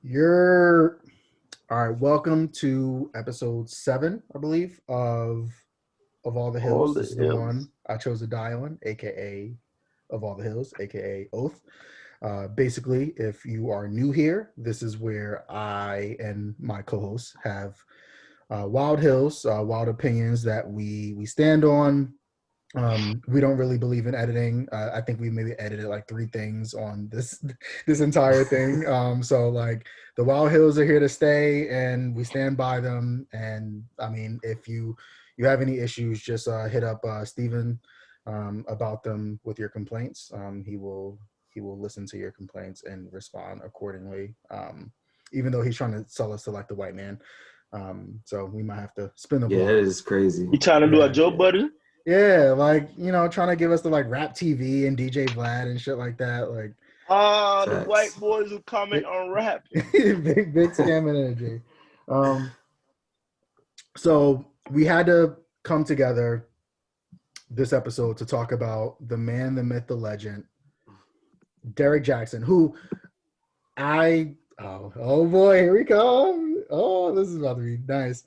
You're all right. Welcome to episode 7, I believe, of All the All Hills. the This is the one M's. I chose to die on, aka of All the Hills, aka Oath. Basically, if you are new here, this is where I and my co-hosts have wild hills, wild opinions that we stand on. We don't really believe in editing. I think we maybe edited like 3 things on this entire thing. So like the Wild Hills are here to stay, and we stand by them. And I mean, if you have any issues, just hit up Steven about them with your complaints. He will listen to your complaints and respond accordingly. Even though he's trying to sell us to like the white man, so we might have to spin the Yeah, block. that is crazy. You trying to do a Yeah. Joe Budden? Yeah, like trying to give us the like Rap TV and DJ Vlad and shit like that. Like The Facts. white boys who comment on rap. big scamming energy. So we had to come together this episode to talk about the man, the myth, the legend, Derrick Jaxn, who oh boy, here we come. Oh, this is about to be nice.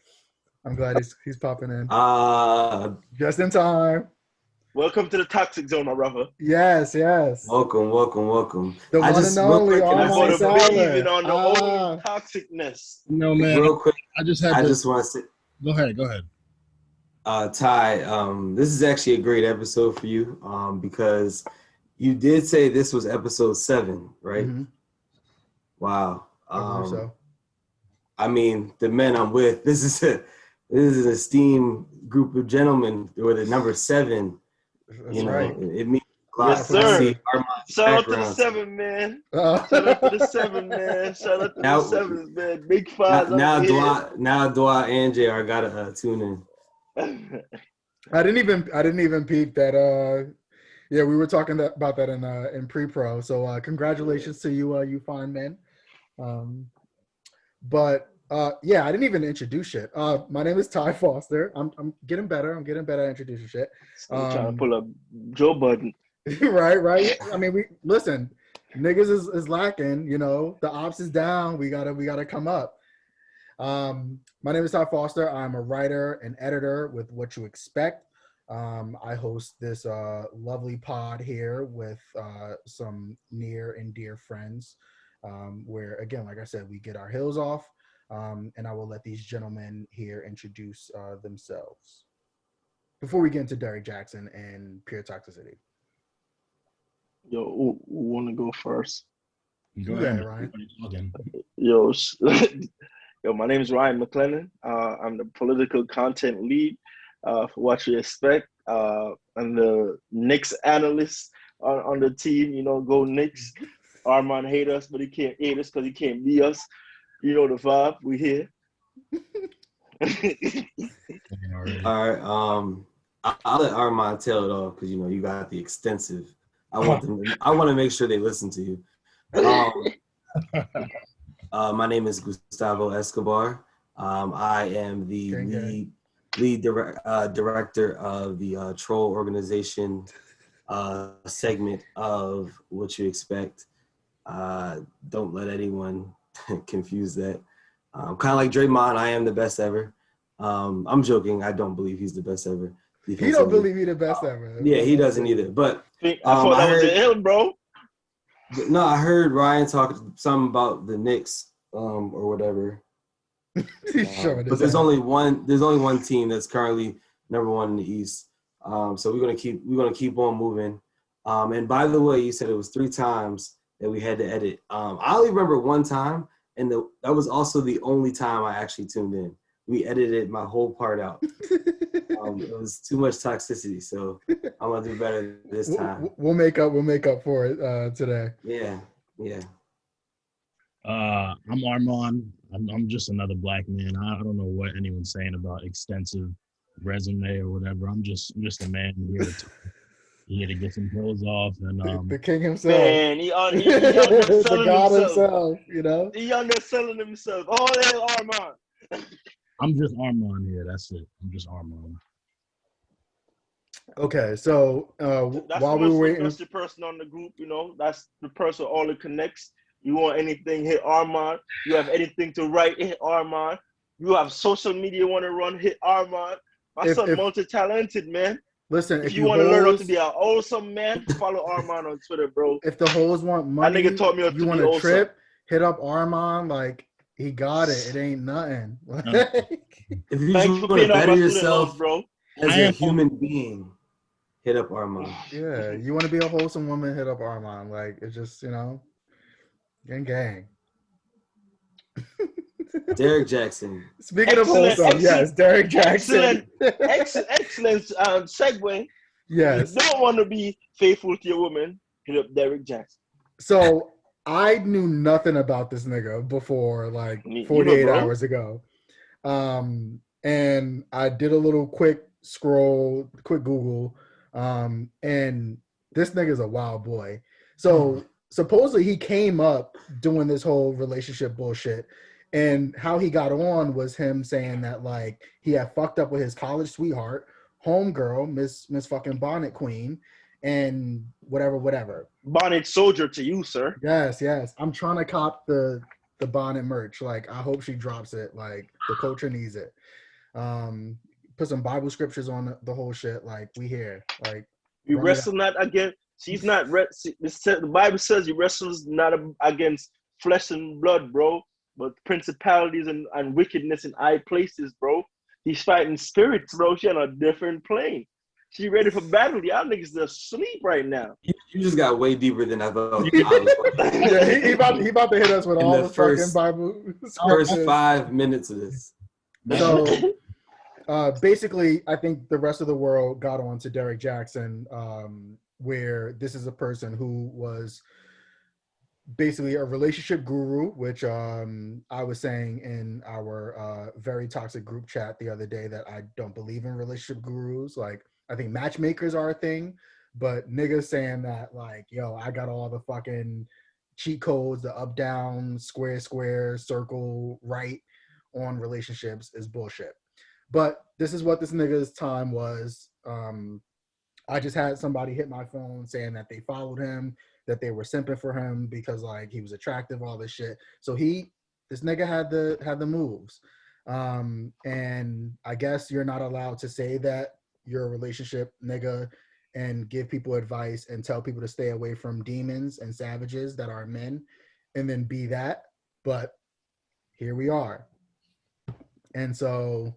I'm glad he's popping in just in time. Welcome to the toxic zone, my brother. Yes. welcome. The I one just and real only quick, can I I'm Armand say gonna something? believe it Salad. on the only toxicness. No, man. Real quick, I just had I to. just want to say, Go ahead. Ty, this is actually a great episode for you, because you did say this was episode 7, right? Mhm. Wow. I believe so. I mean, the men I'm with, this is an esteemed group of gentlemen. They were the number 7. That's right. It means a lot Yes, to sir. see Armand's Shout out to the background. 7, man. Shout out to the 7, man. Shout out to Now- the 7s, man. Big fives Now, out Dwight and JR gotta tune in. here. I didn't even peep that. Yeah, we were talking about that in pre-pro. So congratulations to you, you fine men. But yeah, I didn't even introduce shit. My name is Ty Foster. I'm getting better. I'm getting better at introducing shit. Still trying to pull up Joe Budden. right. I mean, we listen. Niggas is lacking. The ops is down. We gotta come up. My name is Ty Foster. I'm a writer and editor with What You Expect. I host this lovely pod here with some near and dear friends, where, again, like I said, we get our hills off, and I will let these gentlemen here introduce themselves before we get into Derrick Jaxn and pure toxicity. Yo, who want to go first? Go ahead, ahead, Ryan. Ryan. Yo, yo, my name is Ryan McClellan. I'm the political content lead for What You Expect. I'm the Knicks analyst on the team. Go Knicks. Armand hate us, but he can't hate us because he can't be us. You know the vibe. We here. All right. I'll let Armand tell it all because you got the extensive. I want to make sure they listen to you. My name is Gustavo Escobar. I am the lead director of the Troll Organization segment of What You Expect. Don't let anyone confuse that. Kind of like Draymond, I am the best ever. I'm joking. I don't believe he's the best ever. He don't believe he's the best ever. Yeah, he doesn't either. But I thought that was the ill, bro. no, I heard Ryan talk something about the Knicks or whatever. But there's only one team that's currently number 1 in the East. So we're gonna keep on moving. And by the way, you said it was 3 times that we had to edit. I only remember one time, and that was also the only time I actually tuned in. We edited my whole part out. It was too much toxicity, so I'm gonna do better this time. We'll make up for it today. Yeah. I'm Armand. I'm just another black man. I don't know what anyone's saying about extensive resume or whatever. I'm just a man here to get some clothes off and the king himself. Man, he underselling the god himself. himself. He underselling himself. Oh, that's Armand. I'm just Armand here. That's it. I'm just Armand. Okay, so That's while the we most were waiting, invested person on the group. That's the person all the connects. You want anything, hit Armand. You have anything to write, hit Armand. You have social media you want to run, hit Armand. My son multi-talented, man. Listen, if you want to learn how to be an awesome man, follow Armand on Twitter, bro. If the hoes want money, that nigga taught me how you want a trip, hit up Armand. Like, he got it. It ain't nothing. If you just want to better yourself, bro, as a human being, hit up Armand. Yeah, you want to be a wholesome woman, hit up Armand. Like, it's just, gang. Derrick Jaxn. Speaking of wholesome, yes, Derrick Jaxn. Excellent segue. Yes. If you don't want to be faithful to your woman, hit up Derrick Jaxn. So I knew nothing about this nigga before, like 48 hours ago. And I did a little quick Google. And this nigga's a wild boy. So supposedly he came up doing this whole relationship bullshit. And how he got on was him saying that, like, he had fucked up with his college sweetheart, homegirl, Miss fucking Bonnet Queen, and whatever. Bonnet soldier to you, sir. Yes. I'm trying to cop the Bonnet merch. Like, I hope she drops it. Like, the culture needs it. Put some Bible scriptures on the whole shit. Like, we here. Like, you wrestle not against. She's not. The Bible says you wrestle not against flesh and blood, bro, but principalities and wickedness in high places, bro. He's fighting spirits, bro. She on a different plane. She ready for battle. Y'all niggas are asleep right now. You just got way deeper than I thought. Yeah, he about to hit us with all the fucking Bible. First 5 minutes of this. So basically, I think the rest of the world got on to Derrick Jaxn, where this is a person who was basically a relationship guru, which I was saying in our very toxic group chat the other day that I don't believe in relationship gurus. Like, I think matchmakers are a thing, but niggas saying that, like, yo, I got all the fucking cheat codes, the up, down, square, circle, right on relationships is bullshit. But this is what this nigga's time was. I just had somebody hit my phone saying that they followed him, that they were simping for him because, like, he was attractive, all this shit. So this nigga had the moves. And I guess you're not allowed to say that you're a relationship nigga and give people advice and tell people to stay away from demons and savages that are men and then be that. But here we are. And so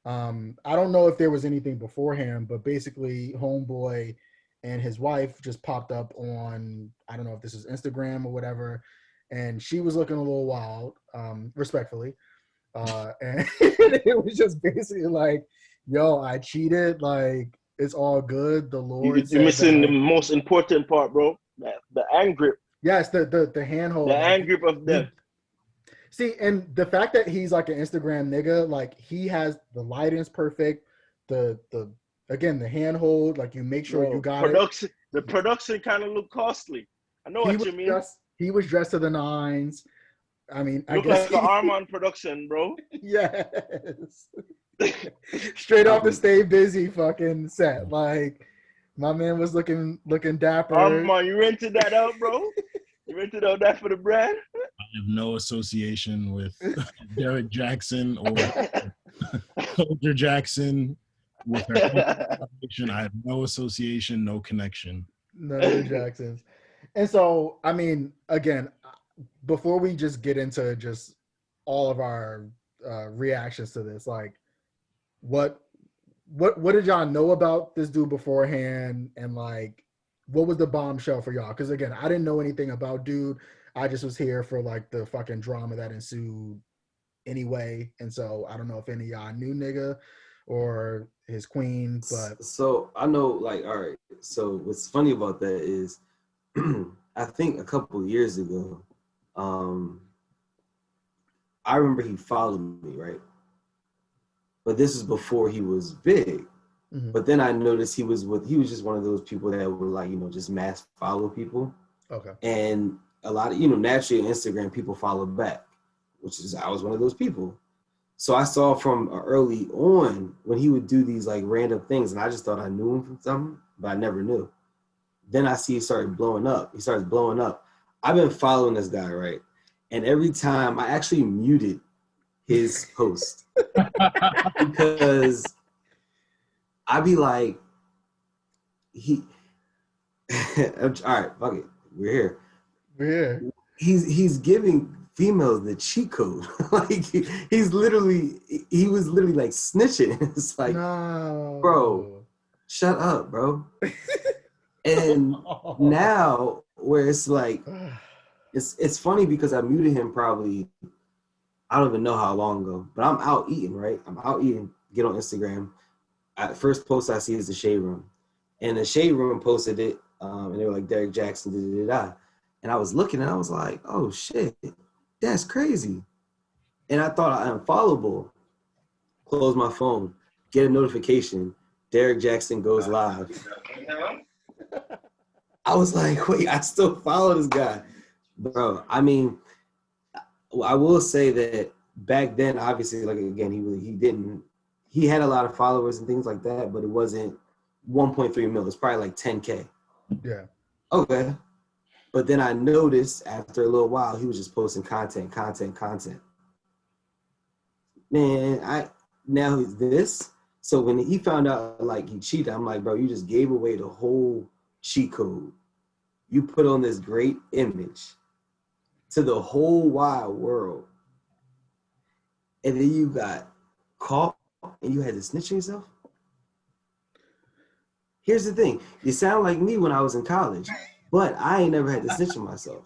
I don't know if there was anything beforehand, but basically homeboy and his wife just popped up on, I don't know if this is Instagram or whatever, and she was looking a little wild, respectfully. And it was just basically like, yo, I cheated, like, it's all good. The Lord You're missing the most important part, bro. The hand grip. Yes, the handhold. The hand grip of death. See, and the fact that he's like an Instagram nigga, like, he has the lighting's perfect, the handhold, like, you make sure you got it. The production kind of look costly. I know what you mean. He was dressed to the nines. I mean, I guess like an Armand production, bro. Yes. Straight off the Stay Busy fucking set. Like, my man was looking dapper. Armand, you rented that out, bro? You rented out that for the brand? I have no association with Derrick Jaxn or Soldier Jackson. With her I have no association, no connection. None of the Jaxns. And so, I mean, again, before we just get into just all of our reactions to this, like, what did y'all know about this dude beforehand, and, like, what was the bombshell for y'all? Because, again, I didn't know anything about dude. I just was here for, like, the fucking drama that ensued anyway. And so I don't know if any of y'all knew nigga or his queen, but so I know, like, all right. So what's funny about that is I think a couple of years ago, I remember he followed me, right? But this is before he was big. Mm-hmm. But then I noticed he was just one of those people that would, like, just mass follow people. Okay. And a lot of, naturally on Instagram, people follow back, I was one of those people. So I saw from early on when he would do these, like, random things, and I just thought I knew him from something, but I never knew. Then I see he started blowing up. He starts blowing up. I've been following this guy, right? And every time I actually muted his post because I'd be like, all right, fuck it, we're here. Yeah. He's giving females the cheat code. Like he was literally like snitching. It's like, no. Bro, shut up, bro. And now where it's like, it's funny because I muted him probably, I don't even know how long ago, but I'm out eating, right? I'm out eating, get on Instagram. First post I see is the Shade Room. And the Shade Room posted it, and they were like, Derrick Jaxn, da-da-da-da. And I was looking and I was like, oh shit, that's crazy. And I thought I unfollowable. Close my phone, get a notification, Derrick Jaxn goes live. I was like, wait, I still follow this guy. Bro, I mean, I will say that back then, obviously, like again, he had a lot of followers and things like that, but it wasn't 1.3 mil. It's probably like 10K. Yeah. Okay. But then I noticed after a little while, he was just posting content. Man, now he's this. So when he found out like he cheated, I'm like, bro, you just gave away the whole cheat code. You put on this great image to the whole wide world. And then you got caught and you had to snitch on yourself? Here's the thing. You sound like me when I was in college, but I ain't never had to snitch on myself.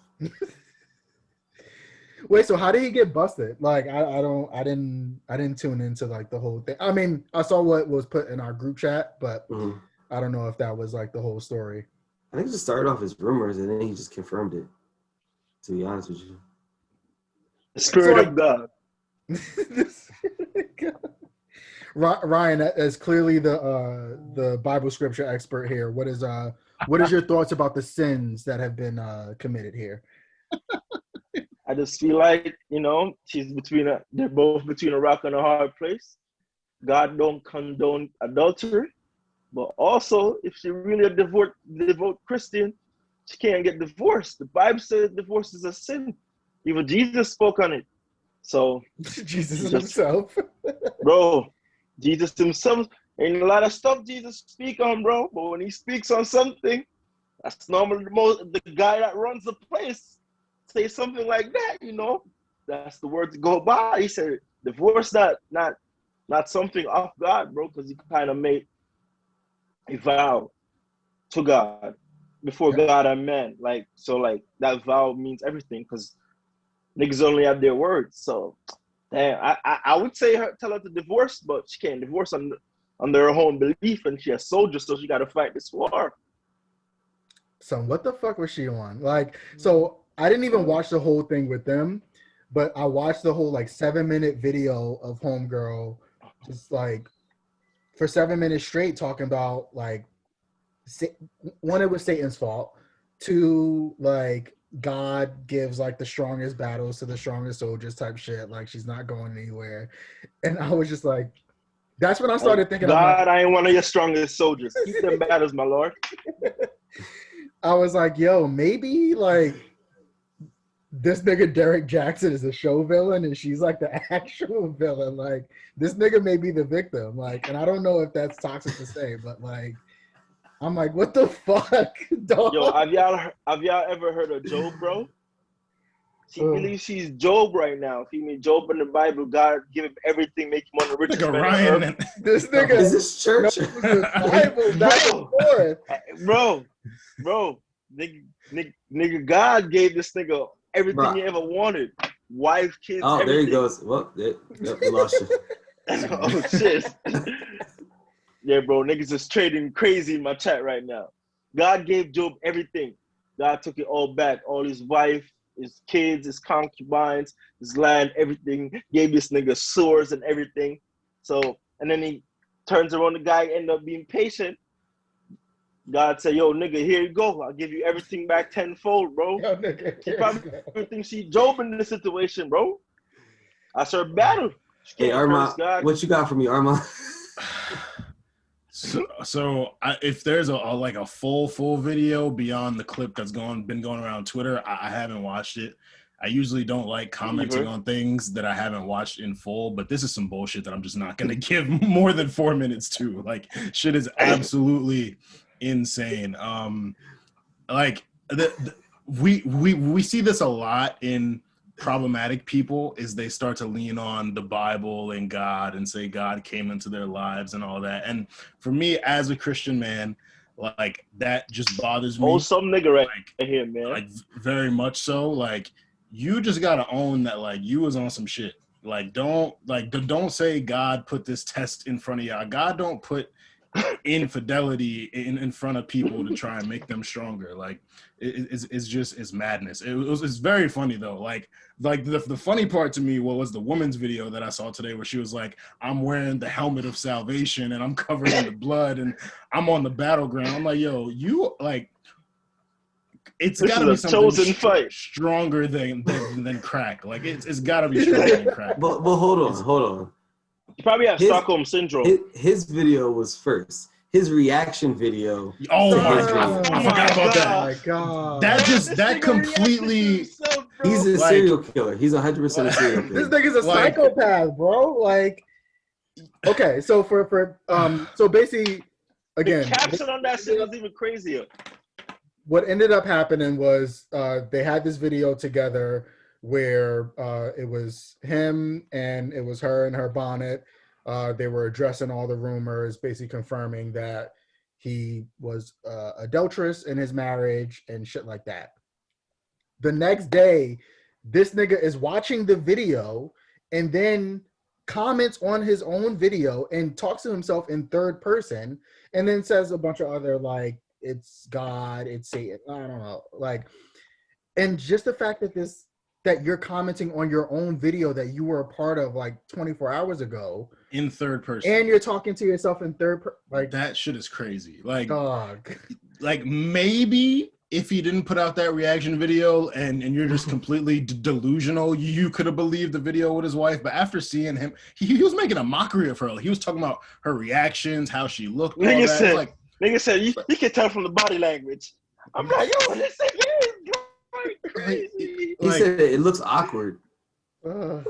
Wait, so how did he get busted? Like, I didn't tune into like the whole thing. I mean, I saw what was put in our group chat, but I don't know if that was like the whole story. I think it just started off as rumors and then he just confirmed it, to be honest with you. The Spirit of God. Ryan, as clearly the Bible scripture expert here, what is your thoughts about the sins that have been committed here? I just feel like, they're both between a rock and a hard place. God don't condone adultery, but also if she really a devout Christian, she can't get divorced. The Bible says divorce is a sin. Even Jesus spoke on it. So Jesus himself. Bro, Jesus himself, ain't a lot of stuff Jesus speak on, bro. But when he speaks on something, that's normally the guy that runs the place say something like that, That's the word to go by. He said, divorce not something off God, bro, because he kind of made a vow to God before God and man. So that vow means everything because niggas only have their words. So damn, I would say tell her to divorce, but she can't divorce under her own belief, and she a soldier, so she got to fight this war. So what the fuck was she on? Like, so I didn't even watch the whole thing with them, but I watched the whole 7-minute video of Homegirl, just like for 7 minutes straight talking about one, it was Satan's fault. Two, God gives the strongest battles to the strongest soldiers type shit. Like she's not going anywhere. And I was just like, that's when I started thinking. God, I ain't one of your strongest soldiers. Keep them battles, my lord. I was like, yo, maybe this nigga Derrick Jaxn is a show villain and she's the actual villain. Like this nigga may be the victim. And I don't know if that's toxic to say, but I'm like, what the fuck, dog? Yo, have y'all ever heard of Job, bro? She believes she's Job right now. If you mean Job in the Bible, God give him everything, make him one of the richest men on earth. This nigga is this church? Bro, nigga, God gave this nigga everything he ever wanted. Wife, kids, everything. There he goes. Well, we lost you. Oh, shit. Yeah, bro, niggas is trading crazy in my chat right now. God gave Job everything. God took it all back. All his wife, his kids, his concubines, his land, everything. Gave this nigga swords and everything. So, and then he turns around, the guy end up being patient. God said, yo, nigga, here you go. I'll give you everything back tenfold, bro. Yo, nigga, She probably thinks she Job in this situation, bro. That's her battle. Hey, Armand, what you got for me, Armand? So if there's a full video beyond the clip that's been going around Twitter, I haven't watched it. I usually don't like commenting on things that I haven't watched in full, but this is some bullshit that I'm just not going to give more than 4 minutes to. Like, shit is absolutely insane. We see this a lot in problematic people, is they start to lean on the Bible and God and say God came into their lives and all that. And for me, as a Christian man, like, that just bothers me. Oh, some nigga right here, man. Like, very much so. Like, you just gotta own that, like, you was on some shit. Like, don't say God put this test in front of y'all. God don't put infidelity in front of people to try and make them stronger. Like, it's madness. It's very funny though. Like the funny part to me was the woman's video that I saw today, where she was like, I'm wearing the helmet of salvation and I'm covered in the blood and I'm on the battleground. I'm like, yo, you, like, it's got to be something stronger than crack. Like, it's got to be stronger than crack. But hold on. You probably have Stockholm syndrome. His video was first. His reaction video. Oh my God! I forgot about that. Oh my God! That completely. He's a serial killer. He's 100% a serial killer. This nigga's a psychopath, bro. Like, okay, so so basically, again, the caption on that shit was even crazier. What ended up happening was they had this video together where it was him and it was her in her bonnet. They were addressing all the rumors, basically confirming that he was adulterous in his marriage and shit like that. The next day, this nigga is watching the video and then comments on his own video and talks to himself in third person and then says a bunch of other, like, it's God, it's Satan, I don't know. Like, and just the fact that you're commenting on your own video that you were a part of like 24 hours ago in third person, and you're talking to yourself in third person, like, that shit is crazy. Like, dog. Like, maybe if he didn't put out that reaction video and you're just completely delusional, you could have believed the video with his wife. But after seeing him, he was making a mockery of her. He was talking about her reactions, how she looked. Nigga said you can tell from the body language. I'm like, yo, this nigga is going crazy. He said it looks awkward. Like,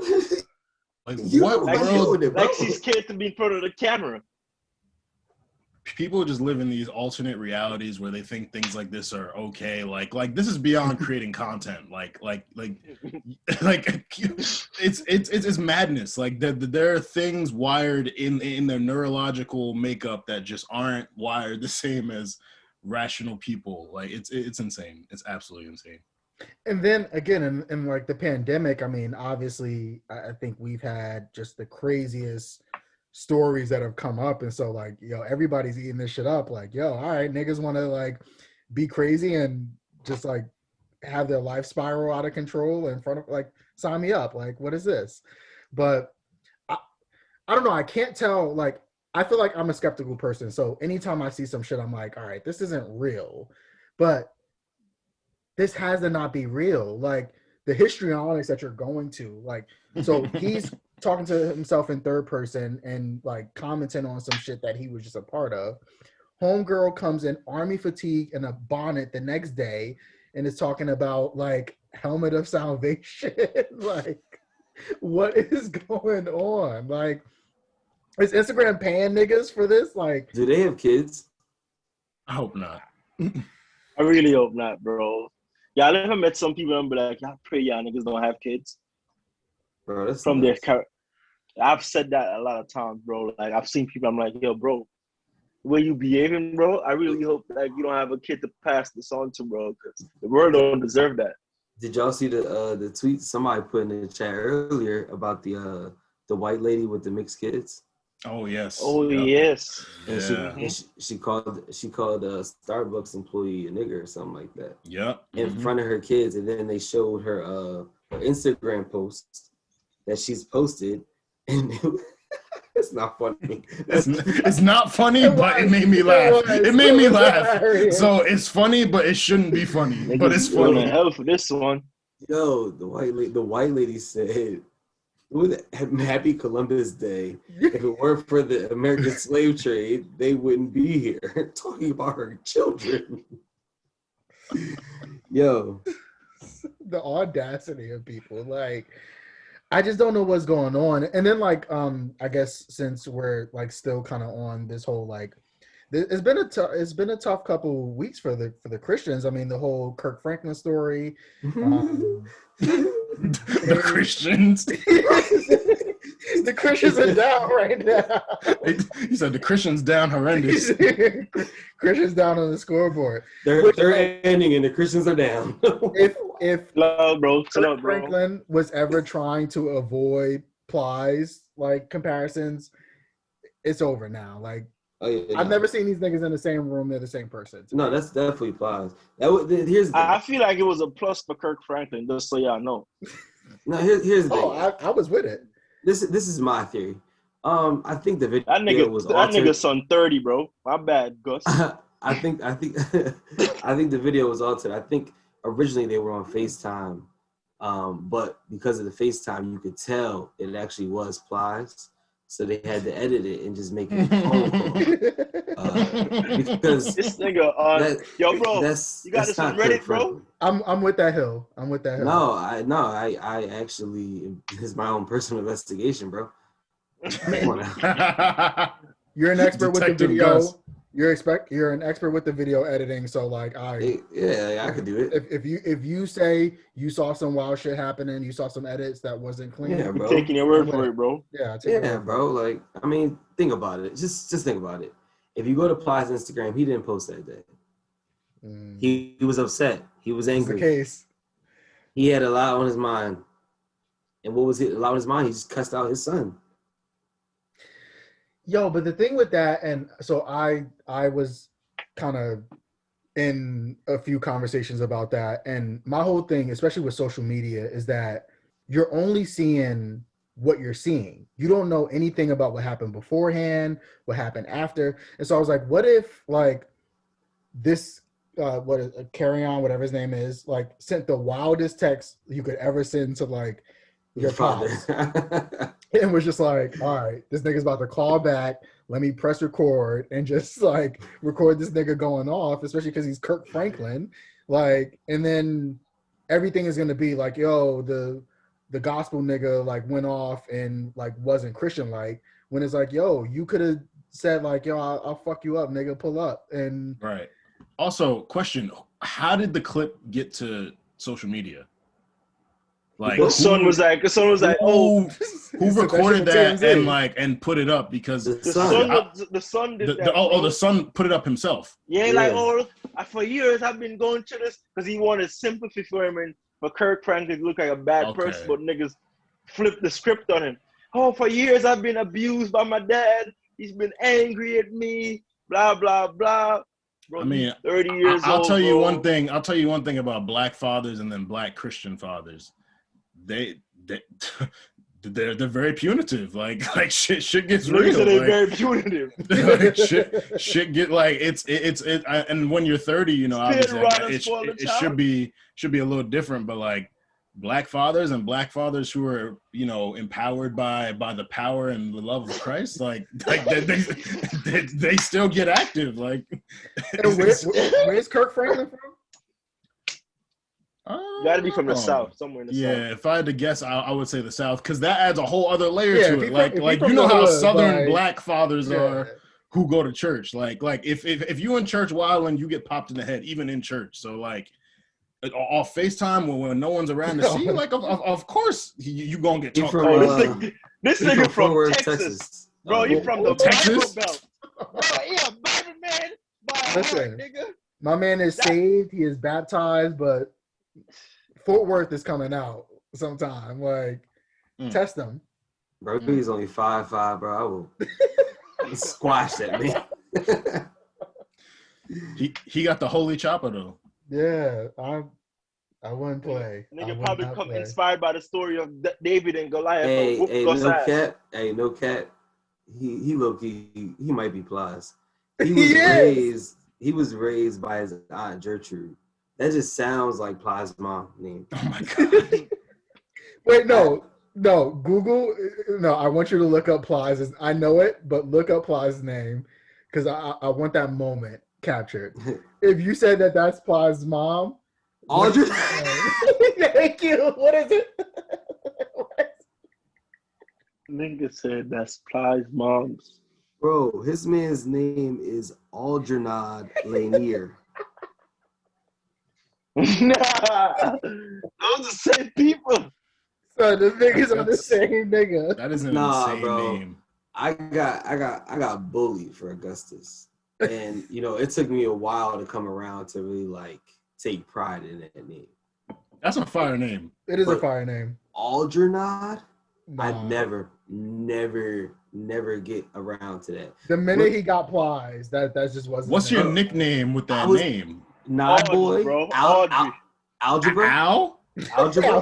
what world? Like she's scared to be in front of the camera. People just live in these alternate realities where they think things like this are okay. Like this is beyond creating content. Like it's madness. Like there are things wired in their neurological makeup that just aren't wired the same as rational people. Like, it's insane. It's absolutely insane. And then again, in like the pandemic, I mean, obviously, I think we've had just the craziest stories that have come up, and so, like, yo, everybody's eating this shit up. Like, yo, all right, niggas want to like be crazy and just like have their life spiral out of control in front of, like, sign me up. Like, what is this? But I don't know. I can't tell. Like, I feel like I'm a skeptical person, so anytime I see some shit, I'm like, all right, this isn't real. But this has to not be real. Like, the histrionics that you're going to, like, so he's talking to himself in third person and like commenting on some shit that he was just a part of. Homegirl comes in army fatigue and a bonnet the next day and is talking about like helmet of salvation. Like, what is going on? Like, is Instagram paying niggas for this? Like, do they have kids? I hope not. I really hope not, bro. Yeah, I never met some people and be like, I pray y'all niggas don't have kids. Bro, that's from their character. I've said that a lot of times, bro. Like, I've seen people, I'm like, yo, bro, the way you behaving, bro, I really hope that you don't have a kid to pass this on to, bro, because the world don't deserve that. Did y'all see the tweet somebody put in the chat earlier about the white lady with the mixed kids? Oh yes. Oh yes. And she called a Starbucks employee a nigger or something like that. Yep. In front of her kids, and then they showed her Instagram post that she's posted, and it's not funny. It's not funny, but it made me laugh. It made me laugh. So it's funny, but it shouldn't be funny. But it's funny. Hell for this one. Yo, the white lady said, Happy Columbus Day. If it weren't for the American slave trade, they wouldn't be here talking about her children. Yo. The audacity of people. Like, I just don't know what's going on. And then like, I guess since we're like still kind of on this whole like, it's been a tough couple of weeks for the Christians. I mean, the whole Kirk Franklin story. The Christians. The Christians are down right now. He said the Christians down horrendous. Christians down on the scoreboard. They're ending and the Christians are down. if love, bro. Kirk Franklin was ever trying to avoid Plies like comparisons, it's over now. Like, I've never seen these niggas in the same room. They're the same person. No, that's definitely Plies. Here's the thing. I feel like it was a plus for Kirk Franklin, just so y'all know. No, here's the thing. Oh, I was with it. This is my theory. I think the video was that altered. nigga's son 30, bro. My bad, Gus. I think I think the video was altered. I think originally they were on FaceTime, but because of the FaceTime, you could tell it actually was Plies. So they had to edit it and just make it a phone call. Because this nigga, yo, bro, you got this on Reddit, bro? I'm with that hill. No, I actually, it's my own personal investigation, bro. Come on now. You're an expert with the Detective video. Gus. You're an expert with the video editing. So like, I could do it. If you say you saw some wild shit happening, you saw some edits that wasn't clean. Yeah, bro. Taking your word for it, bro. Yeah, bro. Like, I mean, think about it. Just think about it. If you go to Plies Instagram, he didn't post that day. He was upset. He was angry. That's the case. He had a lot on his mind. And what was it? A lot on his mind? He just cussed out his son. Yo, but the thing with that, and so I was kind of in a few conversations about that, and my whole thing, especially with social media, is that you're only seeing what you're seeing. You don't know anything about what happened beforehand, what happened after. And so I was like, what if like this Carry On, whatever his name is, like sent the wildest text you could ever send to like your father. And was just like, all right, this nigga's about to call back. Let me press record and just like record this nigga going off, especially because he's Kirk Franklin. Like, and then everything is gonna be like, yo, the gospel nigga like went off and like wasn't Christian like. When it's like, yo, you could have said like, yo, I'll fuck you up, nigga, pull up. And right. Also, question: how did the clip get to social media? Like the son was like, oh, who recorded that and put it up because the son did that. The son put it up himself. Yeah, like for years I've been going through this because he wanted sympathy for him and for Kirk Franklin to look like a bad person, but niggas flipped the script on him. Oh, for years I've been abused by my dad. He's been angry at me. Blah blah blah. Bro, I mean, 30 years old. I'll tell you one thing. I'll tell you one thing about black fathers and then black Christian fathers. They're very punitive. Like shit gets real. They're very punitive. Like, shit get like it's and when you're 30, you know, obviously it should be a little different. But like black fathers who are, you know, empowered by the power and the love of Christ, like they still get active. Like, where's Kirk Franklin from? You gotta be from the South, somewhere in the South. Yeah, if I had to guess, I would say the South, because that adds a whole other layer to it. Like you know how Southern black fathers are who go to church. Like if you in church wilding, you get popped in the head, even in church. So like off FaceTime when no one's around to see, like of course you gonna get talked about. This nigga from Texas. Bro, you from the Texas? Bible Belt. Bro, yeah, Bible man. Listen, nigga. My man is saved. He is baptized, but Fort Worth is coming out sometime. Like, test him. Bro, he's only 5'5", bro. I will squash that man. he got the holy chopper though. Yeah, I wouldn't play. Nigga probably come inspired by the story of David and Goliath. No cat. He low key. He might be Plies. He was raised by his aunt Gertrude. That just sounds like Plies' mom name. Oh my god. Wait, no. No, Google. No, I want you to look up Plies'. I know it, but look up Plies' name because I want that moment captured. If you said that that's Plies' mom, Aldrin. Thank you. What is it? Nigga said that's Plies' mom's. Bro, his man's name is Algernod Lanier. Nah, those the same people. So the niggas are the same nigga. That is an insane bro. name. I got bullied for Augustus, and it took me a while to come around to really like take pride in that name. That's a fire name. It is a fire name. Algernod? Nah. I'd never get around to that. The minute he got Plies, that just wasn't. What's your nickname with that name? Nod boy, bro. Algebra, Al? Algebra,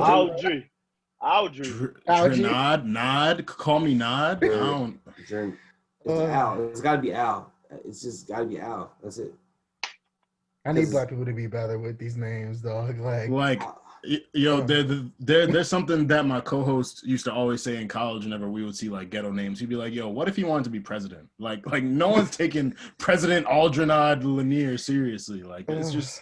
Nod, Nod. Call me Nod. I don't. It's Al. It's got to be Al. It's just got to be Al. That's it. I need black people to be better with these names, dog. Like. There's something that my co-host used to always say in college whenever we would see like ghetto names. He'd be like, yo, what if he wanted to be president? Like no one's taking President Algernod Lanier seriously. Like it's just,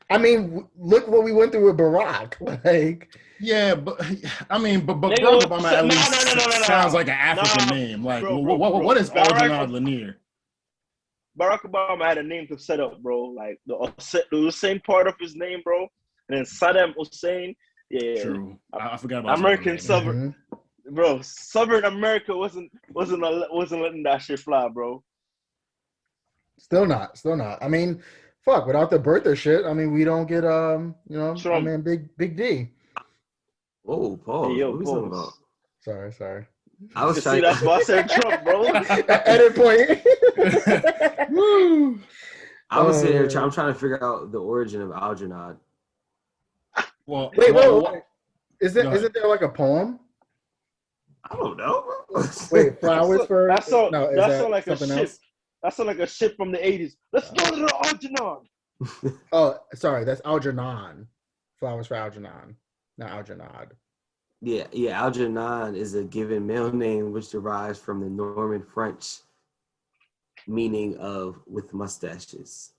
I mean, look what we went through with Barack. Like, yeah, but Barack Obama at least sounds like an African name. Like, what is Algernod Lanier? Barack Obama had a name to set up, bro. Like the same part of his name, bro. And then Saddam Hussein, yeah. True. I forgot about American Southern, bro. Southern America wasn't letting that shit fly, bro. Still not. I mean, fuck. Without the birther shit, I mean, we don't get Trump. I mean, Big D. Oh, Paul. Hey, yo, what are you talking about? Sorry. I was trying. See, that's why I said Trump, bro. Edit point. Woo. I was sitting here. I'm trying to figure out the origin of Algernod. Well, wait. Isn't there like a poem? I don't know. Wait, flowers for that's all. No, that's all like a ship. else? That's all like a ship from the 80s. Let's go to the Algernod. Oh, sorry, that's Algernon. Flowers for Algernon, not Algernod. Yeah. Algernod is a given male name which derives from the Norman French meaning of with mustaches.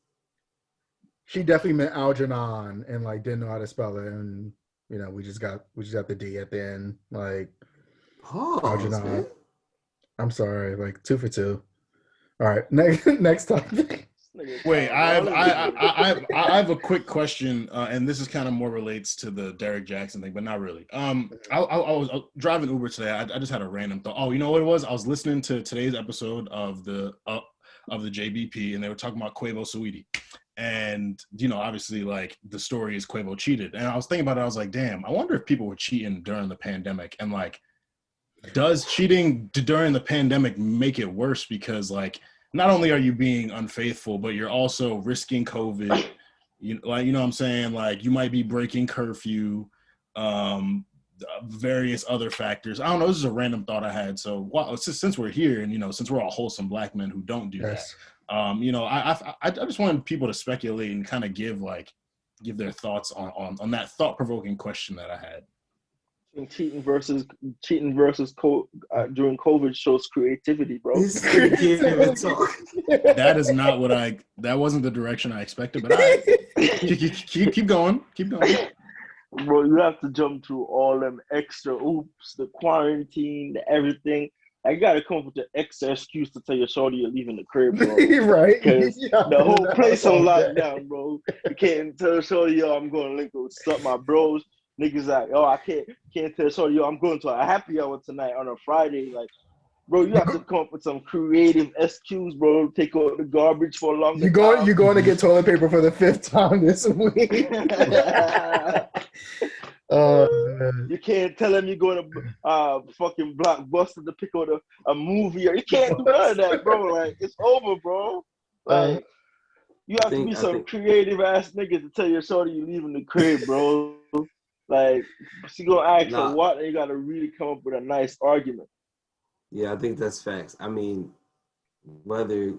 She definitely meant Algernon and like didn't know how to spell it, and we just got the D at the end. Like Algernon. I'm sorry, like 2 for 2. All right, next topic. Wait, I have a quick question, and this is kind of more relates to the Derrick Jaxn thing, but not really. I was driving Uber today. I just had a random thought. Oh, you know what it was? I was listening to today's episode of the JBP, and they were talking about Quavo Saweetie. And, obviously, like, the story is Quavo cheated. And I was thinking about it. I was like, damn, I wonder if people were cheating during the pandemic. And, like, does cheating during the pandemic make it worse? Because, like, not only are you being unfaithful, but you're also risking COVID. You know what I'm saying? Like, you might be breaking curfew, various other factors. I don't know. This is a random thought I had. So, since we're here and, since we're all wholesome black men who don't do that. I just wanted people to speculate and kind of give their thoughts on that thought-provoking question that I had. Cheating versus during COVID shows creativity, bro. That is not that wasn't the direction I expected, but keep going. Bro, you have to jump through all them extra oops, the quarantine, the everything. I gotta come up with the extra excuse to tell your shorty you're leaving the crib, bro. Right? Because the whole place on lockdown, bro. You can't tell shorty, yo, I'm going to link with my bros. Niggas like, oh, I can't tell shorty, yo, I'm going to a happy hour tonight on a Friday. Like, bro, you have to come up with some creative excuse, bro. Take out the garbage for a longer time. You're going to get toilet paper for the 5th time this week. You can't tell him you're going to fucking Blockbuster to pick out a movie. You can't do none of that, bro. Like, it's over, bro. Like, you have to be some creative ass nigga to tell your shorty you leaving the crib, bro. Like, she gonna ask for what, and you gotta really come up with a nice argument. Yeah, I think that's facts. I mean, whether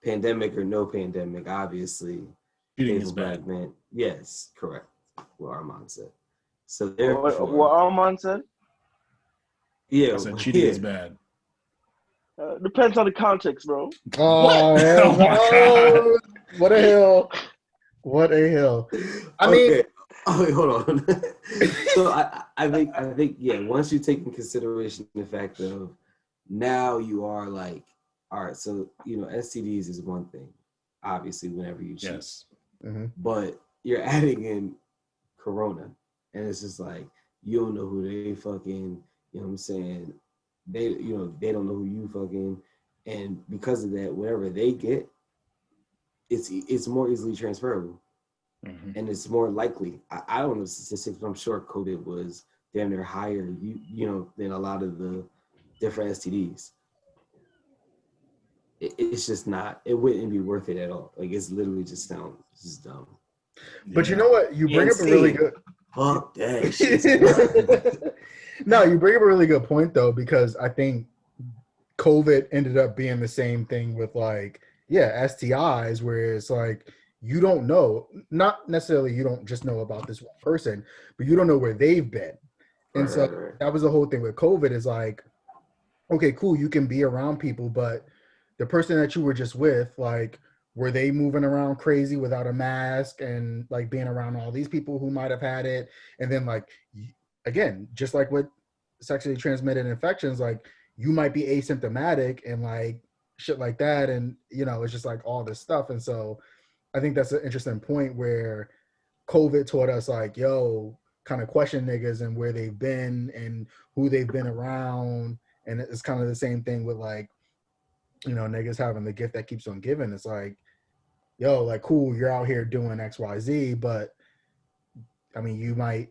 pandemic or no pandemic, obviously, cheating is bad, man. Yes, correct. What Armand said. So what Armand said? Yeah, I said cheating is bad. Depends on the context, bro. Oh, Oh my God. What a hill. What a hill. I mean, oh, wait, hold on. So I think, yeah, once you take in consideration the fact of now you are like, all right, so, you know, STDs is one thing, obviously, whenever you cheat. Yes. mm-hmm. But you're adding in Corona, and it's just like, you don't know who they fucking, you know what I'm saying? They don't know who you fucking, and because of that, whatever they get, it's more easily transferable, and it's more likely. I don't know the statistics, but I'm sure COVID was damn near higher, you know, than a lot of the different STDs. It's just not. It wouldn't be worth it at all. Like, it's literally just dumb. But you know what? You bring up a really good. Fuck that shit. No, you bring up a really good point though, because I think COVID ended up being the same thing with like, yeah, STIs, where it's like you don't know, not necessarily you don't just know about this one person, but you don't know where they've been. And so that was the whole thing with COVID is like, okay, cool, you can be around people, but the person that you were just with, like, were they moving around crazy without a mask and like being around all these people who might have had it? And then like, again, just like with sexually transmitted infections, like you might be asymptomatic and like shit like that. And, you know, it's just like all this stuff. And so I think that's an interesting point where COVID taught us like, yo, kind of question niggas and where they've been and who they've been around. And it's kind of the same thing with like, you know, niggas having the gift that keeps on giving. It's like, yo, like, cool, you're out here doing X, Y, Z, but I mean, you might,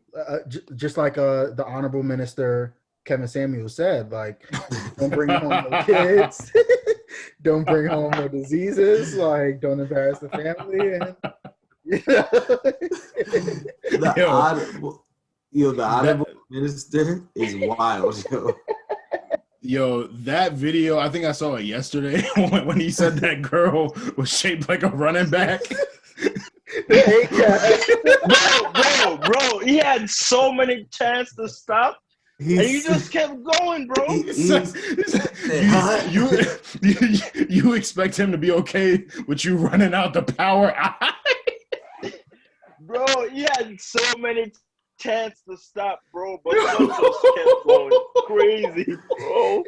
just like the Honorable Minister Kevin Samuels said, like, don't bring home no kids, don't bring home no diseases, like, don't embarrass the family. And, you know. The Honorable Minister is wild, yo. Yo, that video, I think I saw it yesterday when he said that girl was shaped like a running back. Bro, he had so many chances to stop, and you just kept going, bro. You expect him to be okay with you running out the power eye? Bro, he had so many chance to stop, bro, but just kept going crazy, bro.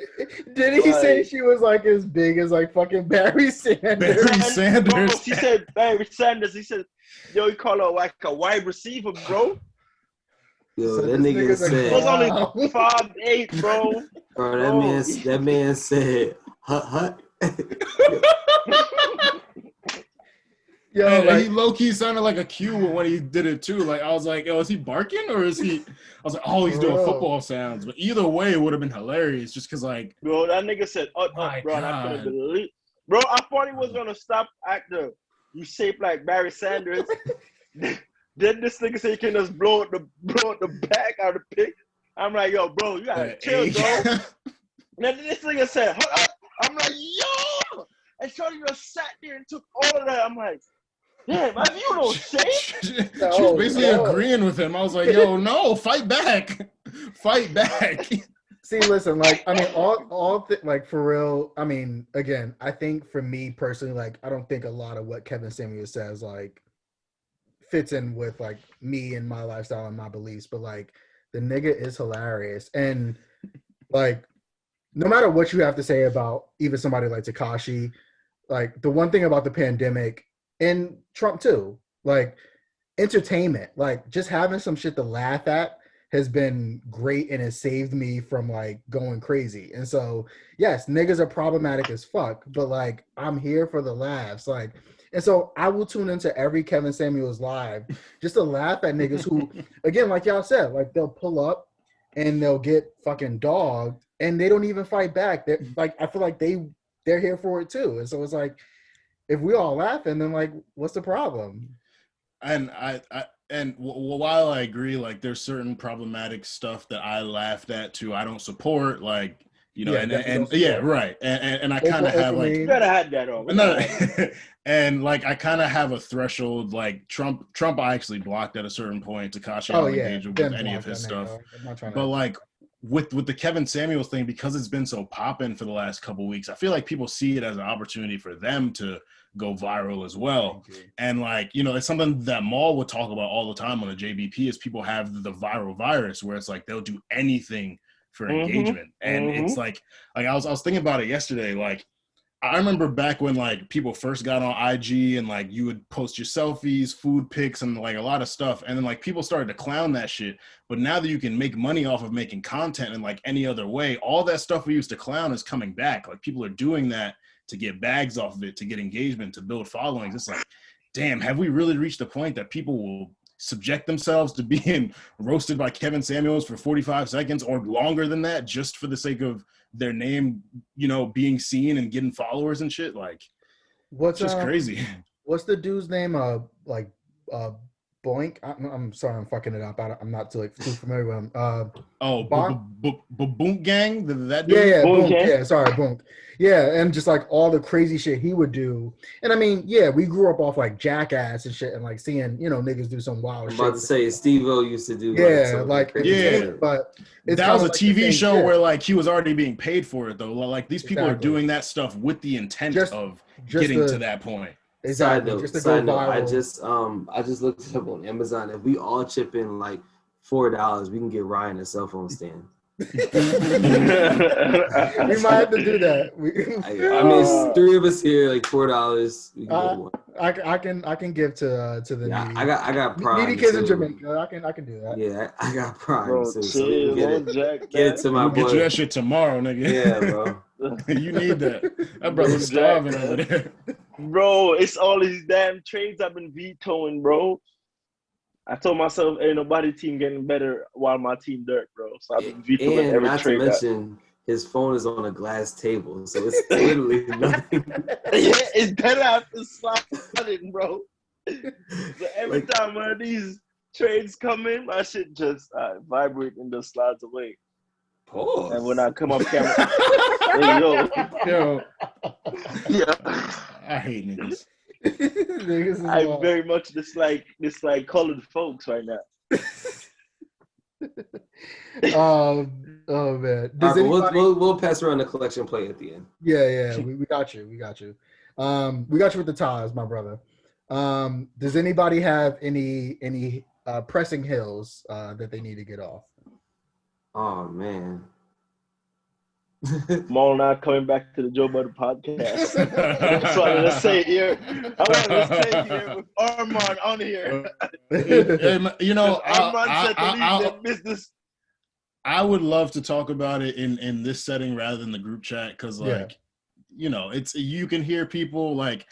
Did he say she was like as big as like fucking Barry Sanders? Barry Sanders. Bro, he said Barry Sanders. He said, yo, he called her like a wide receiver, bro. Yo, so that nigga said he was only 5'8", bro. Bro, that man said hut. Yo, like, he low-key sounded like a Q when he did it too. Like, I was like, yo, is he barking or is he? I was like, oh, he's doing football sounds. But either way, it would have been hilarious just because, like, bro, that nigga said, bro, and I couldn't believe. Bro, I thought he was gonna stop acting. You shaped like Barry Sanders. Then this nigga said he can just blow up the back out of the pic. I'm like, yo, bro, you gotta chill, bro. Then this nigga said, hold up. I'm like, yo, and Shorty just sat there and took all of that. I'm like, damn, man, you don't say. She was basically agreeing with him. I was like, yo, no, fight back. Fight back. See, listen, like, I mean, like, for real, I mean, again, I think for me personally, like, I don't think a lot of what Kevin Samuels says, like, fits in with, like, me and my lifestyle and my beliefs, but, like, the nigga is hilarious. And, like, no matter what you have to say about even somebody like Tekashi, like, the one thing about the pandemic, and Trump too, like, entertainment, like, just having some shit to laugh at has been great and has saved me from like going crazy. And so, yes, niggas are problematic as fuck, but like, I'm here for the laughs. Like, and so I will tune into every Kevin Samuels live just to laugh at niggas who, again, like y'all said, like, they'll pull up and they'll get fucking dogged and they don't even fight back. They're like, I feel like they're here for it too. And so it's like, if we all laughing, then like, what's the problem? And while I agree, like, there's certain problematic stuff that I laughed at too, I don't support, like, you know, yeah, right. And I kind of have like, you gotta have that on. No, and like, I kind of have a threshold. Like Trump, I actually blocked at a certain point. Tekashi, I don't engage with any of his stuff. But like, with the Kevin Samuels thing, because it's been so poppin' for the last couple of weeks, I feel like people see it as an opportunity for them to go viral as well. And like, you know, it's something that Maul would talk about all the time on the JBP is people have the viral virus where it's like they'll do anything for engagement. And it's like I was thinking about it yesterday. Like, I remember back when like people first got on IG and like you would post your selfies, food pics, and like a lot of stuff. And then like people started to clown that shit. But now that you can make money off of making content in like any other way, all that stuff we used to clown is coming back. Like people are doing that to get bags off of it, to get engagement, to build followings. It's like, damn, have we really reached the point that people will subject themselves to being roasted by Kevin Samuels for 45 seconds or longer than that just for the sake of their name, you know, being seen and getting followers and shit? Like, what's just crazy. What's the dude's name? Boink. I'm sorry, I'm fucking it up. I'm not too familiar with him. Boonk Gang. That dude? Yeah, Boonk. Yeah, sorry, Boonk. Yeah, and just like all the crazy shit he would do. And I mean, yeah, we grew up off like Jackass and shit, and like seeing, you know, niggas do some wild shit. I'm about to say Steve-O used to do. But that was a TV show where like he was already being paid for it though. Like these people are doing that stuff with the intent of getting to that point. Exactly. Side note, I just looked it up on Amazon. If we all chip in like $4, we can get Ryan a cell phone stand. We might have to do that. I mean, it's 3 of us here, like $4. We can get one. I can give to the needy. I got Prime. Needy kids in Jamaica. I can do that. Yeah, I got Prime. Bro, so chill, get it to my boy. Get you that shit tomorrow, nigga. Yeah, bro. You need that. That brother's starving over there. Bro, it's all these damn trades I've been vetoing, bro. I told myself, ain't nobody team getting better while my team dirt, bro. So I've been vetoing every trade. And not to mention, his phone is on a glass table, so it's literally nothing. Yeah, it's better after sliding, bro. So every time one of these trades come in, my shit just vibrate and just slides away. Pause. And when I come off camera, hey, Yo, yeah. I hate niggas. I very much dislike colored folks right now. Oh man. We'll pass around the collection plate at the end. Yeah. We got you. We got you with the ties, my brother. Does anybody have any pressing hills that they need to get off? Oh man. Maul not coming back to the Joe Budden podcast. That's what I want to say here. I want to stay here with Armand on here. You know, Armand said to leave that business. I would love to talk about it in this setting rather than the group chat because, like, you know, it's you can hear people like.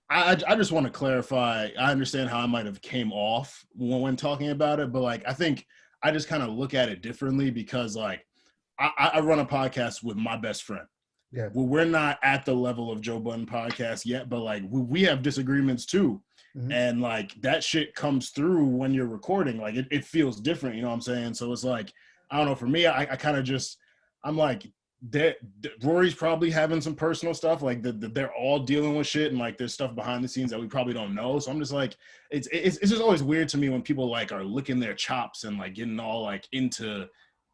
I just want to clarify. I understand how I might have came off when talking about it, but like I think I just kind of look at it differently because like. I run a podcast with my best friend. Yeah. Well, we're not at the level of Joe Budden podcast yet, but like we have disagreements too. Mm-hmm. And like that shit comes through when you're recording. Like it feels different, you know what I'm saying? So it's like, I don't know, for me, I kind of just, I'm like, Rory's probably having some personal stuff. Like they're all dealing with shit and like there's stuff behind the scenes that we probably don't know. So I'm just like, it's just always weird to me when people like are licking their chops and like getting all like into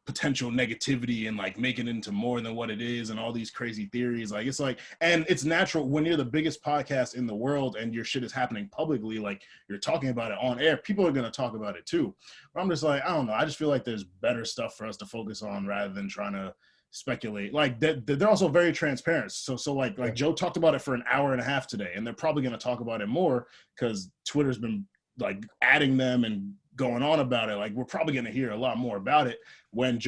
potential negativity and like making it into more than what it is and all these crazy theories. Like it's like, and it's natural when you're the biggest podcast in the world and your shit is happening publicly, like you're talking about it on air, people are going to talk about it too. But I'm just like, I don't know. I just feel like there's better stuff for us to focus on rather than trying to speculate. Like they're also very transparent. So like Joe talked about it for an hour and a half today, and they're probably going to talk about it more because Twitter's been like adding them and going on about it. Like we're probably going to hear a lot more about it when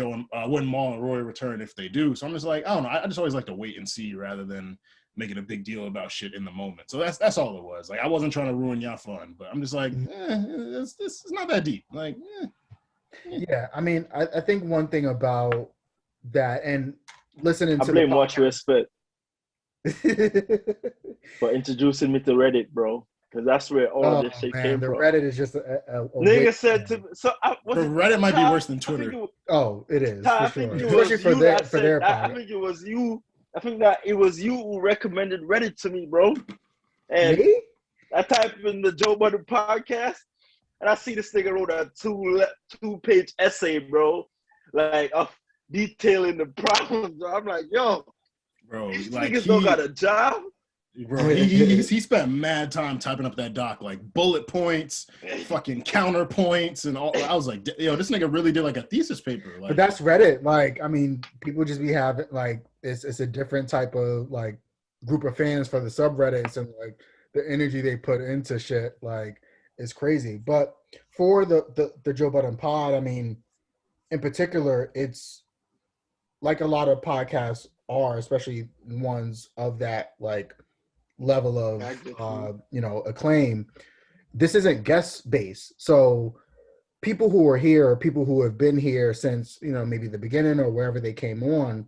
when Maul and Roy return, if they do. So I'm just like, I don't know. I just always like to wait and see rather than making a big deal about shit in the moment. So that's all it was. Like I wasn't trying to ruin y'all fun, but I'm just like, it's not that deep. Like, yeah. I mean, I think one thing about that and listening I to blame What You Expect for introducing me to Reddit, bro. Because that's where all this shit came from. Reddit is just a nigga said to so Reddit might be worse than Twitter. It is. I for think sure. it was Especially for their I think it was you. I think that it was you who recommended Reddit to me, bro. And me? I typed in the Joe Budden podcast, and I see this nigga wrote a two-page essay, bro. Like detailing the problems. I'm like, yo, bro, these like niggas don't got a job. Bro, he spent mad time typing up that doc, like bullet points, fucking counterpoints, and all. I was like, yo, this nigga really did like a thesis paper. Like, but that's Reddit. Like, I mean, people just be having like it's a different type of like group of fans for the subreddits, and like the energy they put into shit, like it's crazy. But for the Joe Budden pod, I mean, in particular, it's like a lot of podcasts are, especially ones of that like level of acclaim. This isn't guest based, so people who are here are people who have been here since maybe the beginning or wherever they came on.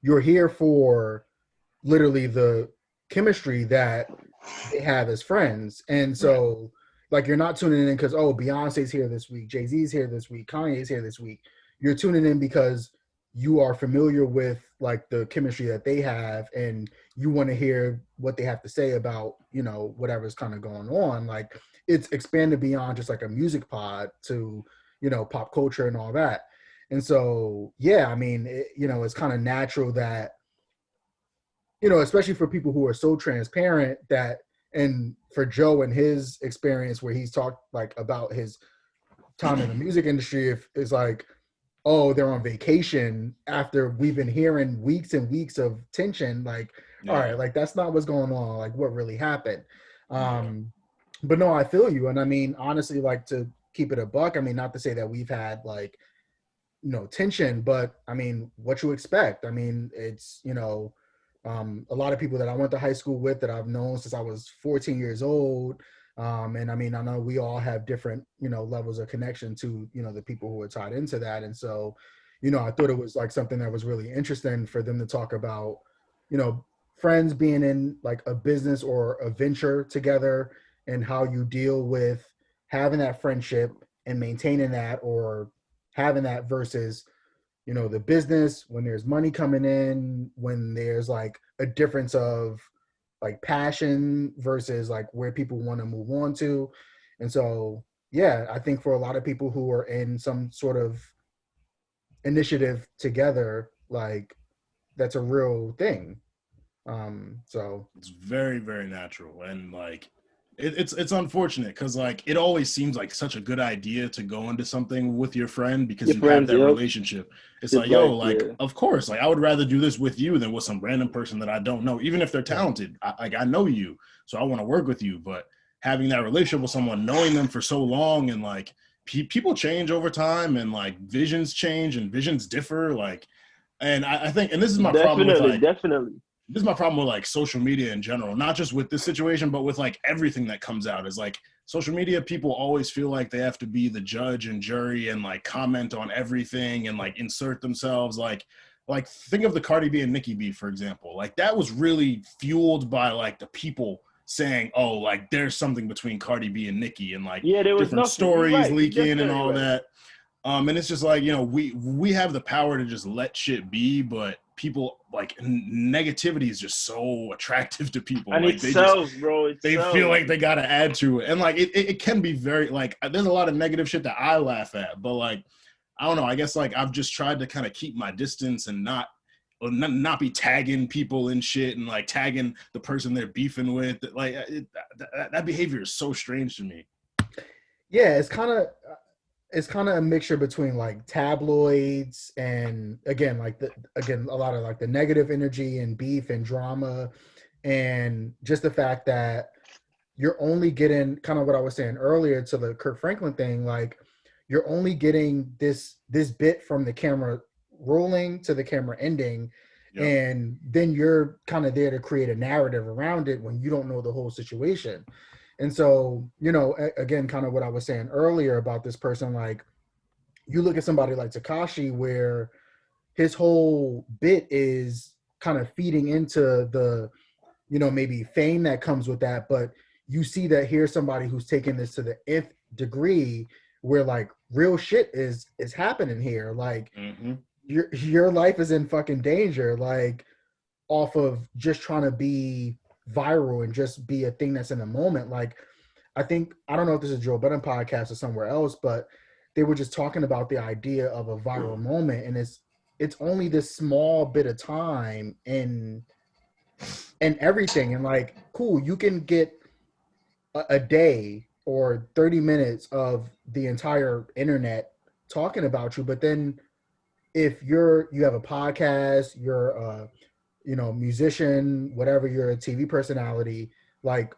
You're here for literally the chemistry that they have as friends, and so like you're not tuning in because Beyonce's here this week, Jay-Z's here this week, Kanye's here this week. You're tuning in because you are familiar with like the chemistry that they have, and you want to hear what they have to say about, whatever's kind of going on. Like it's expanded beyond just like a music pod to, pop culture and all that. And so, yeah, I mean, it's kind of natural that, especially for people who are so transparent that, and for Joe and his experience where he's talked like about his time in the music industry, if it's like, they're on vacation after we've been hearing weeks and weeks of tension. Like, all right, like that's not what's going on. Like what really happened. But no, I feel you. And I mean, honestly, like to keep it a buck, I mean, not to say that we've had like, tension, but I mean, what you expect. I mean, it's, a lot of people that I went to high school with that I've known since I was 14 years old. And I mean, I know we all have different, levels of connection to, the people who are tied into that. And so, I thought it was like something that was really interesting for them to talk about, friends being in like a business or a venture together and how you deal with having that friendship and maintaining that or having that versus, the business when there's money coming in, when there's like a difference of like passion versus like where people want to move on to. And so, yeah, I think for a lot of people who are in some sort of initiative together, like that's a real thing. So it's very, very natural. And like, it's unfortunate because like, it always seems like such a good idea to go into something with your friend because you have that relationship. It's like, yo, like, of course, like I would rather do this with you than with some random person that I don't know, even if they're talented. I know you, so I want to work with you. But having that relationship with someone, knowing them for so long, and like people change over time, and like visions change and visions differ. Like, and I think, and this is my problem with like, this is my problem with like social media in general, not just with this situation, but with like everything that comes out is like social media. People always feel like they have to be the judge and jury and like comment on everything and like insert themselves. Like think of the Cardi B and Nicki beef, for example. Like that was really fueled by like the people saying, oh, like there's something between Cardi B and Nicki and like there was different stories leaking and all that. And it's just like, we have the power to just let shit be, but people like negativity is just so attractive to people. And like, it sells, bro. They feel like they got to add to it. And like, it can be very like, there's a lot of negative shit that I laugh at, but like, I don't know. I guess like I've just tried to kind of keep my distance and not be tagging people and shit and like tagging the person they're beefing with. Like that behavior is so strange to me. Yeah, it's kind of a mixture between like tabloids and again a lot of like the negative energy and beef and drama, and just the fact that you're only getting kind of what I was saying earlier to the Kirk Franklin thing. Like you're only getting this bit from the camera rolling to the camera ending. Yep. And then you're kind of there to create a narrative around it when you don't know the whole situation. And so, again, kind of what I was saying earlier about this person, like you look at somebody like Tekashi where his whole bit is kind of feeding into the, maybe fame that comes with that. But you see that here's somebody who's taking this to the nth degree where like real shit is happening here. Like your life is in fucking danger, like off of just trying to be viral and just be a thing that's in the moment. Like I don't know if this is Joe Budden podcast or somewhere else, but they were just talking about the idea of a viral moment, and it's it's only this small bit of time and everything. And like, cool, you can get a day or 30 minutes of the entire internet talking about you. But then if you have a podcast, you're a, musician, whatever, you're a TV personality, like,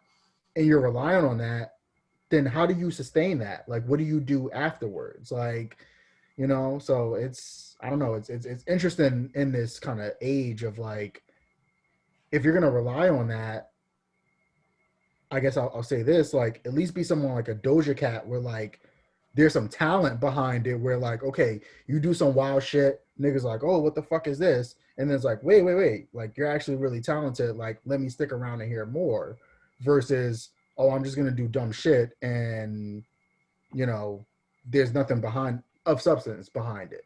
and you're relying on that, then how do you sustain that? Like, what do you do afterwards? Like, so it's, I don't know. It's interesting in this kind of age of like, if you're going to rely on that, I guess I'll say this, like, at least be someone like a Doja Cat where like there's some talent behind it where like, okay, you do some wild shit, niggas like, oh, what the fuck is this? And then it's like, wait, like, you're actually really talented. Like, let me stick around and hear more versus, oh, I'm just going to do dumb shit. And, there's nothing of substance behind it.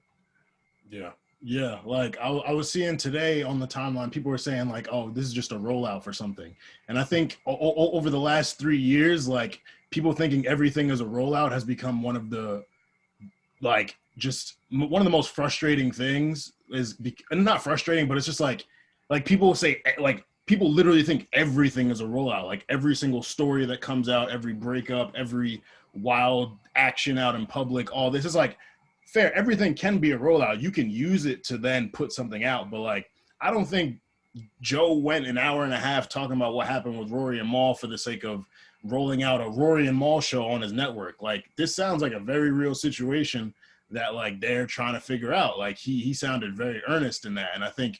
Yeah. Yeah, like I was seeing today on the timeline, people were saying like, oh, this is just a rollout for something. And I think over the last 3 years, like, people thinking everything is a rollout has become one of the, like, just one of the most frustrating things and not frustrating, but it's just like people say, like, people literally think everything is a rollout. Like, every single story that comes out, every breakup, every wild action out in public, all this is like, fair, everything can be a rollout. You can use it to then put something out. But like, I don't think Joe went an hour and a half talking about what happened with Rory and Mal for the sake of rolling out a Rory and Mal show on his network. Like, this sounds like a very real situation that like they're trying to figure out. Like, he sounded very earnest in that. And I think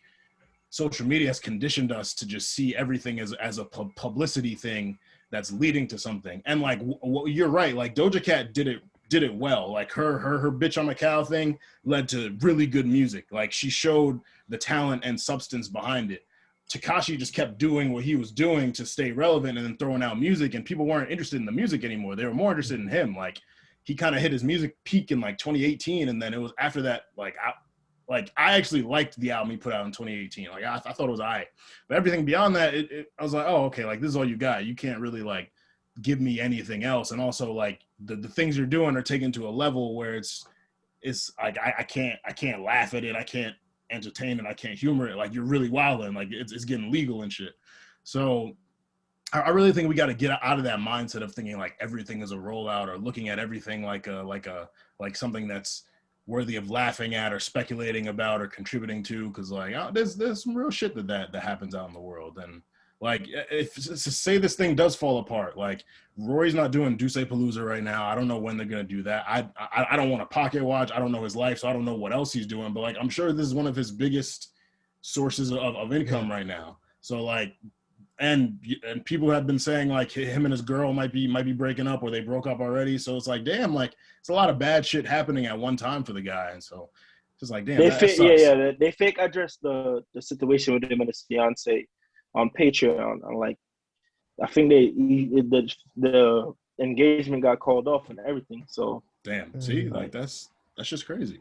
social media has conditioned us to just see everything as a publicity thing that's leading to something. And like, you're right. Like, Doja Cat did it well. Like, her bitch on the cow thing led to really good music. Like, she showed the talent and substance behind it. Tekashi just kept doing what he was doing to stay relevant and then throwing out music, and people weren't interested in the music anymore. They were more interested in him. Like, he kind of hit his music peak in like 2018, and then it was after that, like, I actually liked the album he put out in 2018. Like, I thought it was all right. But everything beyond that, I was like, oh, okay, like, this is all you got. You can't really like give me anything else. And also like the things you're doing are taken to a level where it's like, I can't laugh at it. I can't entertain it. I can't humor it. Like, you're really wilding. Like, it's getting legal and shit. So I really think we got to get out of that mindset of thinking like everything is a rollout or looking at everything like something that's worthy of laughing at or speculating about or contributing to. Cause like, there's some real shit that happens out in the world. And like, if to say this thing does fall apart, like, Rory's not doing Duce Palooza right now. I don't know when they're gonna do that. I don't want to pocket watch. I don't know his life, so I don't know what else he's doing. But like, I'm sure this is one of his biggest sources of income right now. So like, and people have been saying like him and his girl might be breaking up or they broke up already. So it's like, damn, like, it's a lot of bad shit happening at one time for the guy. And so it's just like, damn, they fake addressed the situation with him and his fiance on Patreon. And like, I think the engagement got called off and everything. So damn, see, like, that's just crazy.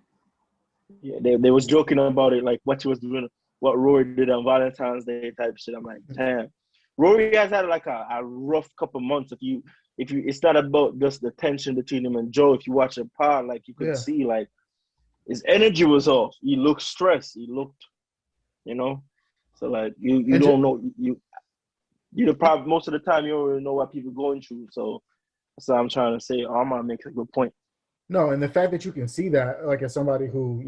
Yeah, they was joking about it, like what she was doing, what Rory did on Valentine's Day type shit. I'm like, damn, Rory has had like a rough couple months. If you, it's not about just the tension between him and Joe. If you watch a pod, like, you could see like his energy was off. He looked stressed. He looked, So like, you don't know, you probably most of the time you don't really know what people are going through. So that's what I'm trying to say. Armand makes a good point. No, and the fact that you can see that, like, as somebody who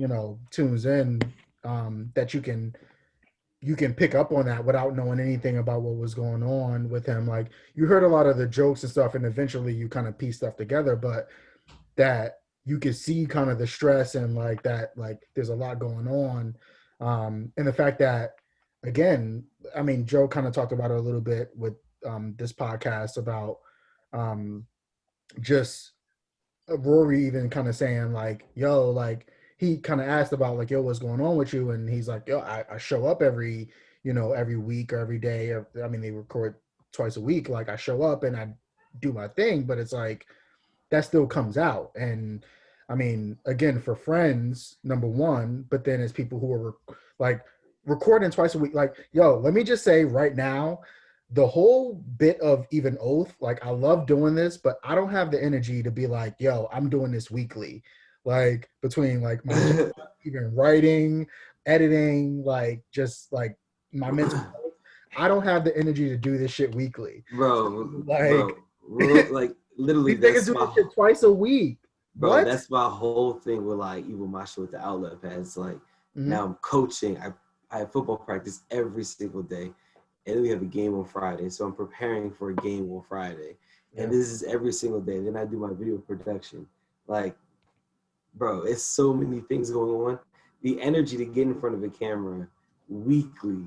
tunes in, that you can pick up on that without knowing anything about what was going on with him. Like, you heard a lot of the jokes and stuff, and eventually you kind of piece stuff together, but that you could see kind of the stress and like that, like, there's a lot going on, and the fact that, again, I mean, Joe kind of talked about it a little bit with this podcast about just Rory even kind of saying like, yo, like, he kind of asked about like, yo, what's going on with you? And he's like, yo, I show up every week or every day. I mean, they record twice a week. Like, I show up and I do my thing, but it's like, that still comes out. And I mean, again, for friends, number one, but then as people who are like recording twice a week, like, yo, let me just say right now, the whole bit of even Oath, like, I love doing this, but I don't have the energy to be like, yo, I'm doing this weekly. like between like my job, even writing, editing, like just like my mental health. I don't have the energy to do this shit weekly. Bro, like, like literally, these niggas do this shit twice a week. Bro, what? That's my whole thing with like even my shit with the outlet pads. Like now I'm coaching. I have football practice every single day, and then we have a game on Friday. So I'm preparing for a game on Friday, and this is every single day. Then I do my video production. Like, bro, it's so many things going on. The energy to get in front of a camera weekly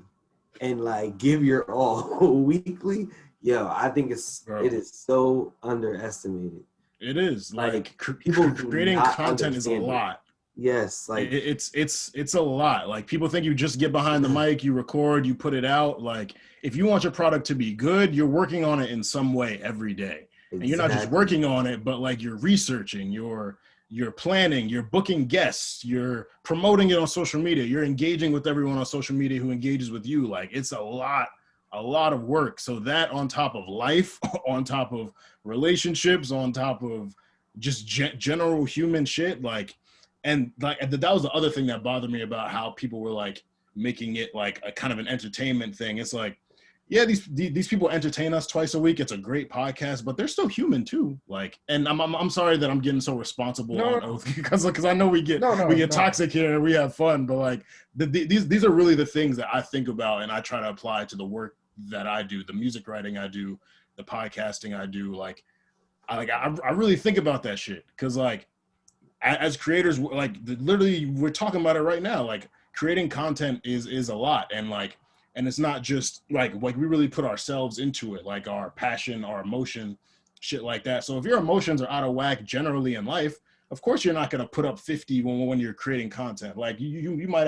and like give your all weekly, yo, I think it is so underestimated. It is like people creating content is a lot. Yes, like it's a lot. Like people think you just get behind the mic, you record, you put it out. Like if you want your product to be good, you're working on it in some way every day. Exactly. And you're not just working on it, but like you're researching, you're planning, you're booking guests, you're promoting it on social media, you're engaging with everyone on social media who engages with you. Like it's a lot of work. So that on top of life, on top of relationships, on top of just general human shit, like, and like that was the other thing that bothered me about how people were like making it like a kind of an entertainment thing. It's like, yeah, these people entertain us twice a week. It's a great podcast, but they're still human too. Like, and I'm sorry that I'm getting so responsible on Oath because I know we get toxic here and we have fun, but like these are really the things that I think about and I try to apply to the work that I do, the music writing I do, the podcasting I do. Like I really think about that shit because like as creators, like literally we're talking about it right now. Like creating content is a lot, and like. And it's not just like we really put ourselves into it, like our passion, our emotion, shit like that. So if your emotions are out of whack generally in life, of course you're not going to put up 50 when you're creating content. Like you might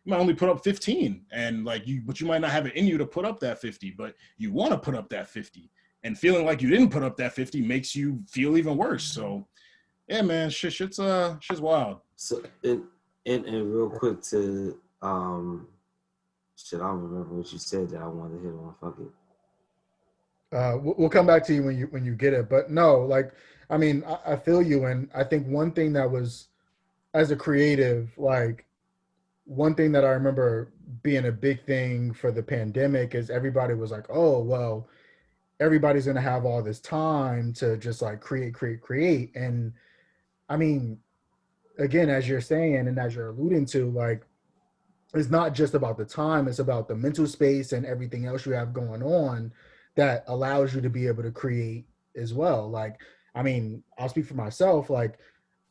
only put up 15 and but you might not have it in you to put up that 50, but you want to put up that 50, and feeling like you didn't put up that 50 makes you feel even worse. So yeah, man, shit's wild. So and real quick to, shit, I don't remember what you said that I wanted to hit on. Fuck it. We'll come back to you when you get it. But no, like, I mean, I feel you. And I think one thing that was, as a creative, like, one thing that I remember being a big thing for the pandemic is everybody was like, oh, well, everybody's going to have all this time to just like create. And I mean, again, as you're saying and as you're alluding to, like, it's not just about the time, it's about the mental space and everything else you have going on that allows you to be able to create as well. Like, I mean, I'll speak for myself. Like,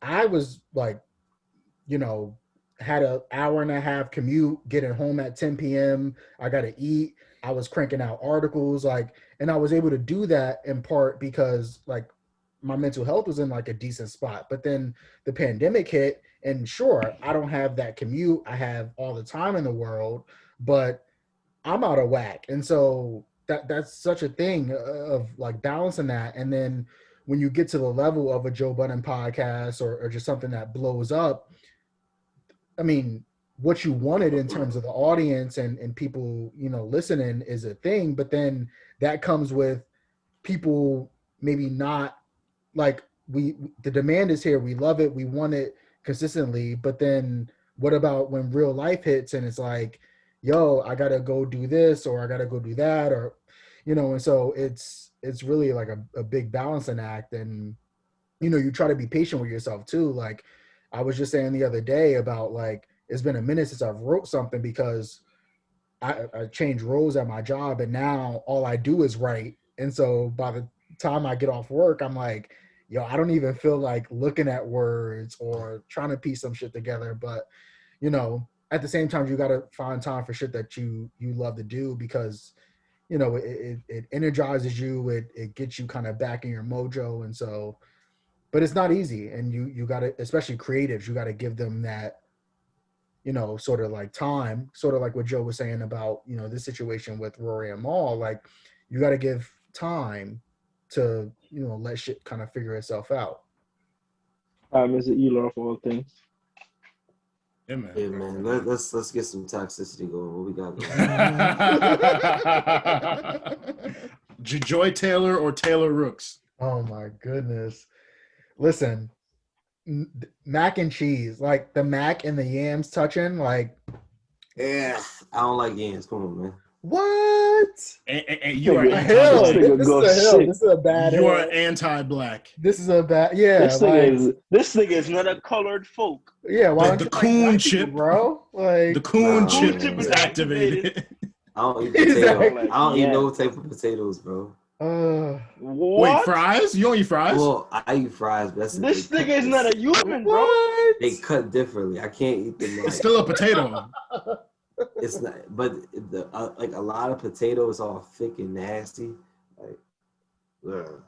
I was like, had an hour and a half commute, getting home at 10 p.m. I got to eat. I was cranking out articles, like, and I was able to do that in part because like my mental health was in like a decent spot. But then the pandemic hit, and sure, I don't have that commute. I have all the time in the world, but I'm out of whack. And so that's such a thing of like balancing that. And then when you get to the level of a Joe Budden podcast or just something that blows up, I mean, what you wanted in terms of the audience and people, listening is a thing, but then that comes with people maybe not like the demand is here. We love it. We want it consistently, but then what about when real life hits and it's like, yo, I gotta go do this or I gotta go do that, or and so it's really like a big balancing act. And you try to be patient with yourself too. Like I was just saying the other day about like it's been a minute since I've wrote something because I changed roles at my job and now all I do is write. And so by the time I get off work, I'm like, yo, I don't even feel like looking at words or trying to piece some shit together. But, at the same time, you got to find time for shit that you love to do because, it energizes you. It gets you kind of back in your mojo. And so, but it's not easy. And you got to, especially creatives, you got to give them that, sort of like time, sort of like what Joe was saying about, this situation with Rory and Maul. Like you got to give time to let shit kind of figure itself out. Is it you learn for all things? Yeah, man. Yeah, man. Let's get some toxicity going. What we got going? Joy Taylor or Taylor Rooks? Oh my goodness! Listen, mac and cheese, like the mac and the yams touching, like. Yeah, I don't like yams. Come on, man. What? And you are hell. anti-black. This is a hill. This is a bad. You hill. are anti-black. This is a bad. Yeah. This nigga is not a colored folk. Yeah. Why the don't coon you chip, people, bro? Like the coon chip chip is is activated. I don't eat potatoes. Exactly. I don't eat no type of potatoes, bro. What? Wait, fries? You don't eat fries? Well, I eat fries, but that's This nigga is not a human, bro. What? They cut differently. I can't eat them. Like, It's still a potato. it's not, but the like a lot of potatoes all thick and nasty. Like, ugh.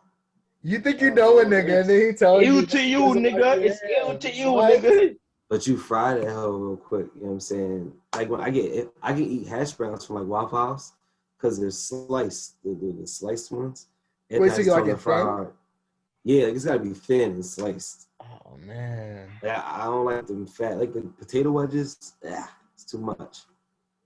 You think you know a nigga, and then he tells you. Ew to you, nigga. It's ew to you, What? nigga. But you fry that hoe real quick. You know what I'm saying? Like when I can eat hash browns from like Waffle House because they're sliced, the sliced ones. It Wait, so you like to it fry thin? hard. Yeah, like it's gotta be thin and sliced. Oh man, Yeah, I don't like them fat. Like the potato wedges, it's too much.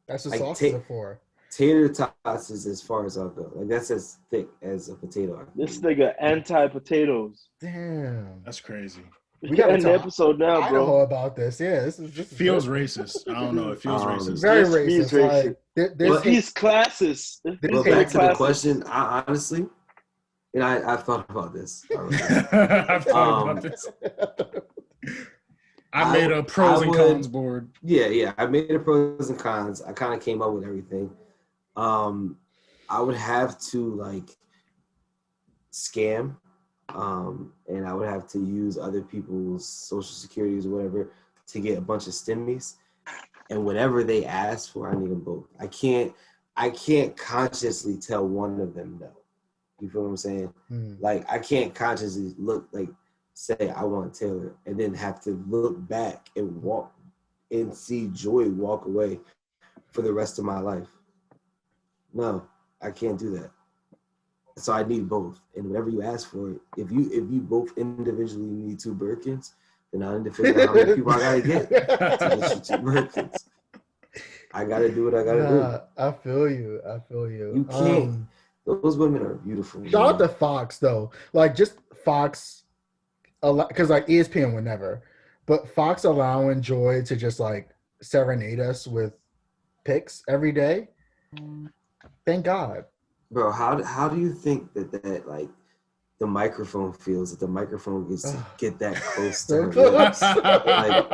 that's what Like, sauces are for. Tater tots is as far as I'll go. Like that's as thick as a potato. This nigga anti-potatoes. Damn. That's crazy. We gotta got end the talk episode now, I bro. know about this. Yeah, this is Feels racist. I don't know. It feels racist. very Yes, racist. he's racist. Like, there's But He's classist. But back to the question, I honestly, and I've thought about this. I've thought about this. I made a pros and cons board. Yeah. I made a pros and cons. I kind of came up with everything. I would have to like scam, and I would have to use other people's social securities or whatever to get a bunch of stimmies. And whatever they ask for, I need them both. I can't consciously tell one of them no. You feel what I'm saying? Like I can't consciously say I want Taylor and then have to look back and walk and see Joy walk away for the rest of my life. No, I can't do that. So I need both. And whatever you ask for, if you both individually need 2 Birkins, then I need to figure out how many people I gotta get to get you 2 Birkins. I gotta do what I gotta do. I feel you. You can't. Those women are beautiful. Shout out to Fox though. Like just Fox, because like ESPN would never, but Fox allowing Joy to just like serenade us with picks every day. Thank God. Bro, how do you think that like the microphone feels that the microphone gets to get that close to her lips? Like,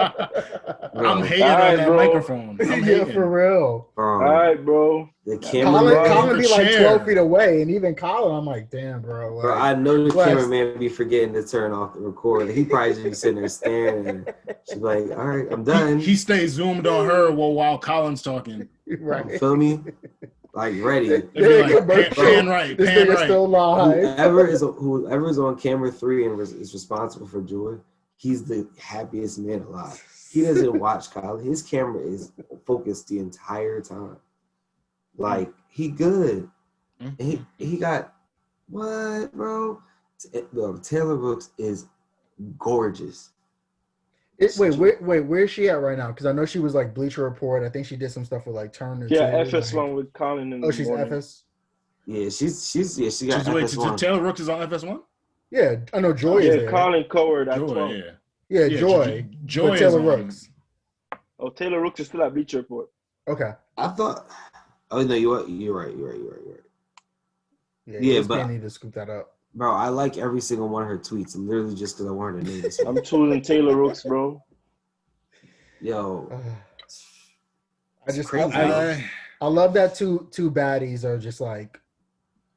bro, I'm hating on that microphone. I'm Yeah, hating. for real. bro, All right, bro. the cameraman. Colin be like chair. 12 feet away, and even Colin, I'm like, damn, bro. Like, Bro, I know the Wes. cameraman be forgetting to turn off the recorder. He probably just be sitting there staring, and she's like, "All right, I'm done." He stays zoomed on her while Colin's talking. right. You feel me? Like ready. It'd be like, pan right, This pan nigga's right. still live. Whoever is on camera 3 and is responsible for Joy, he's the happiest man alive. He doesn't watch Colin. His camera is focused the entire time. Like he good. And he got what, bro? Taylor Rooks is gorgeous. Wait, where's she at right now? Because I know she was like Bleacher Report. I think she did some stuff with like Turner. Yeah, too, FS1 like, with Colin in the she's morning. FS. Yeah, she got Wait, FS1. Taylor Rooks is on FS1? Yeah, I know Joy is Yeah, there. Colin Coward at Joy, 12. yeah. Yeah, Yeah, Joy. Joy but is Taylor on- Rooks. Oh, Taylor Rooks is still at Bleacher Report. Okay. I thought. Oh no, you're right. Yeah, Yeah, ESPN but- need to scoop that up. Bro, I like every single one of her tweets, literally just because I want her to notice. I'm choosing Taylor Rooks, bro. Yo, I just crazy. I love that two baddies are just like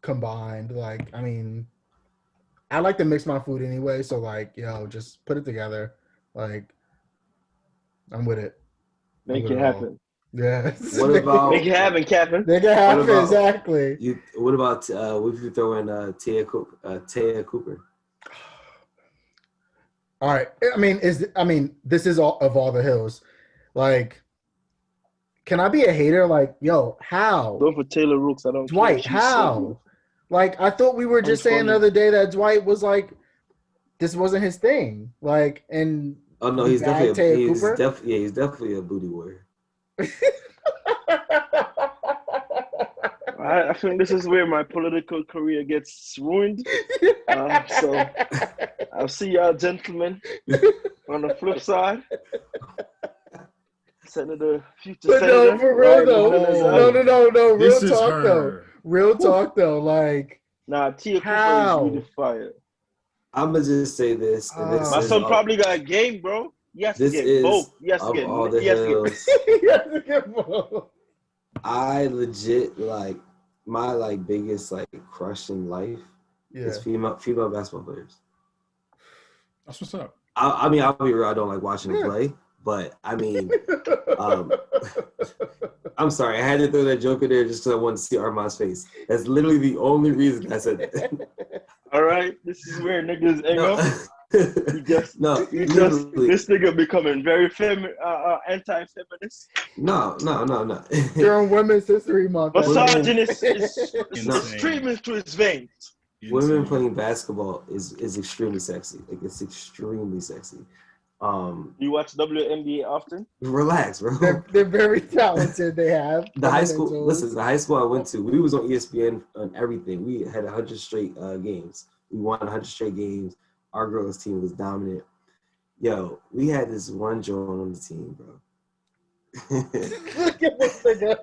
combined. Like, I mean, I like to mix my food anyway, so like, yo, just put it together. Like, I'm with it. Make I'm with it all. happen. Yeah. What about Make it happen, Captain. They can happen, about- exactly. what about if you throw in Taya Cooper? All right. I mean, this is all of all the hills. Like, can I be a hater? Like, yo, how? Go for Taylor Rooks. I don't Dwight, care. She's so how? Like, I thought we were just That's saying funny. the other day that Dwight was like, this wasn't his thing. Like, and Oh no, he's Bad Taya definitely Cooper? he's definitely a booty warrior. I think this is where my political career gets ruined. So I'll see y'all, gentlemen. On the flip side, Senator, future But Senator. no, for real though. No. This Real is talk her. though. Real talk though. Like, Nah, Tia Cooper how? is really fire. I'm gonna just say this. And this My is son all- probably got a game, bro. Yes, This get is both. Yes, of get. all the Yes, hills. get. I legit like my like biggest like crush in life is female basketball players. That's what's up. I mean, I'll be real. I don't like watching them play, but I mean, I'm sorry. I had to throw that joke in there just because I wanted to see Armand's face. That's literally the only reason I said that. All right, this is where niggas ain't up. This nigga becoming very anti-feminist. No. During Women's History Month. Misogynist is treatment to his veins. Women playing basketball is extremely sexy. Like, it's extremely sexy. You watch WNBA often? Relax, bro. They're very talented. They have the high school. Listen, the high school I went to, we was on ESPN on everything. We had 100 straight games. We won 100 straight games. Our girls' team was dominant. Yo, we had this one joint on the team, bro. Look at this nigga.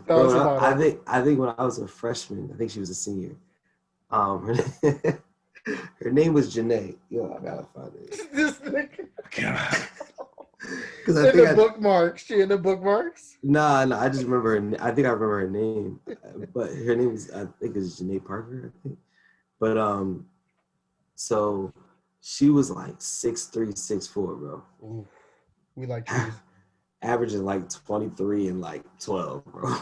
Bro, I think when I was a freshman, I think she was a senior. Her name was Janae. Yo, I gotta find it. This nigga. God. Because I think bookmarks. She in the bookmarks? Nah. I just remember her. I think I remember her name, but her name is, I think it's Janae Parker. I think, but so she was like 6'3", 6'4", bro. Ooh, we like trees. Averaging like 23 and like 12, bro.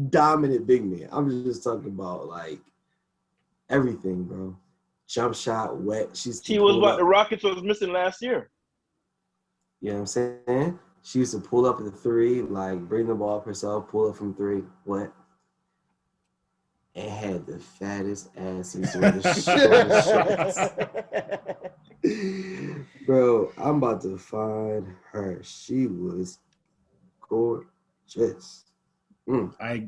Dominant big man. I'm just talking about like everything, bro. Jump shot, wet. She was what the Rockets was missing last year. You know what I'm saying? She used to pull up at the three, like bring the ball up herself, pull up from three, wet. And had the fattest asses with the shortest. Bro, I'm about to find her. She was gorgeous. I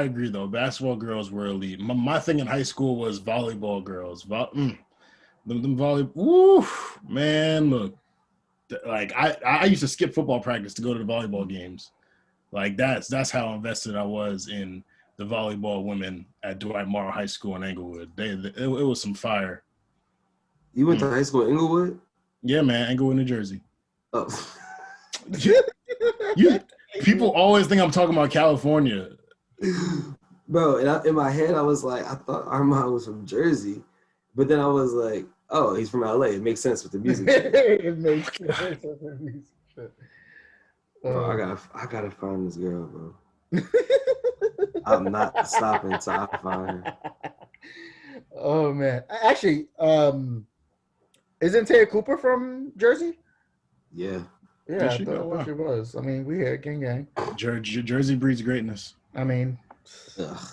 agree though. Basketball girls were elite. My thing in high school was volleyball girls. Them volleyball. Woo, man, look. Like I used to skip football practice to go to the volleyball games. Like that's how invested I was in the volleyball women at Dwight Morrow High School in Englewood. It was some fire. You went to high school in Englewood? Yeah, man, Englewood, New Jersey. Oh. People always think I'm talking about California. Bro, and in my head, I was like, I thought Armand was from Jersey. But then I was like, oh, he's from LA. It makes sense with the music. It makes sense with the music. Bro, I gotta find this girl, bro. I'm not stopping until I find her. Oh man. Actually, isn't Taya Cooper from Jersey? Yeah. Yeah, I thought she was. I mean, we had gang. Jersey breeds greatness. I mean, Ugh.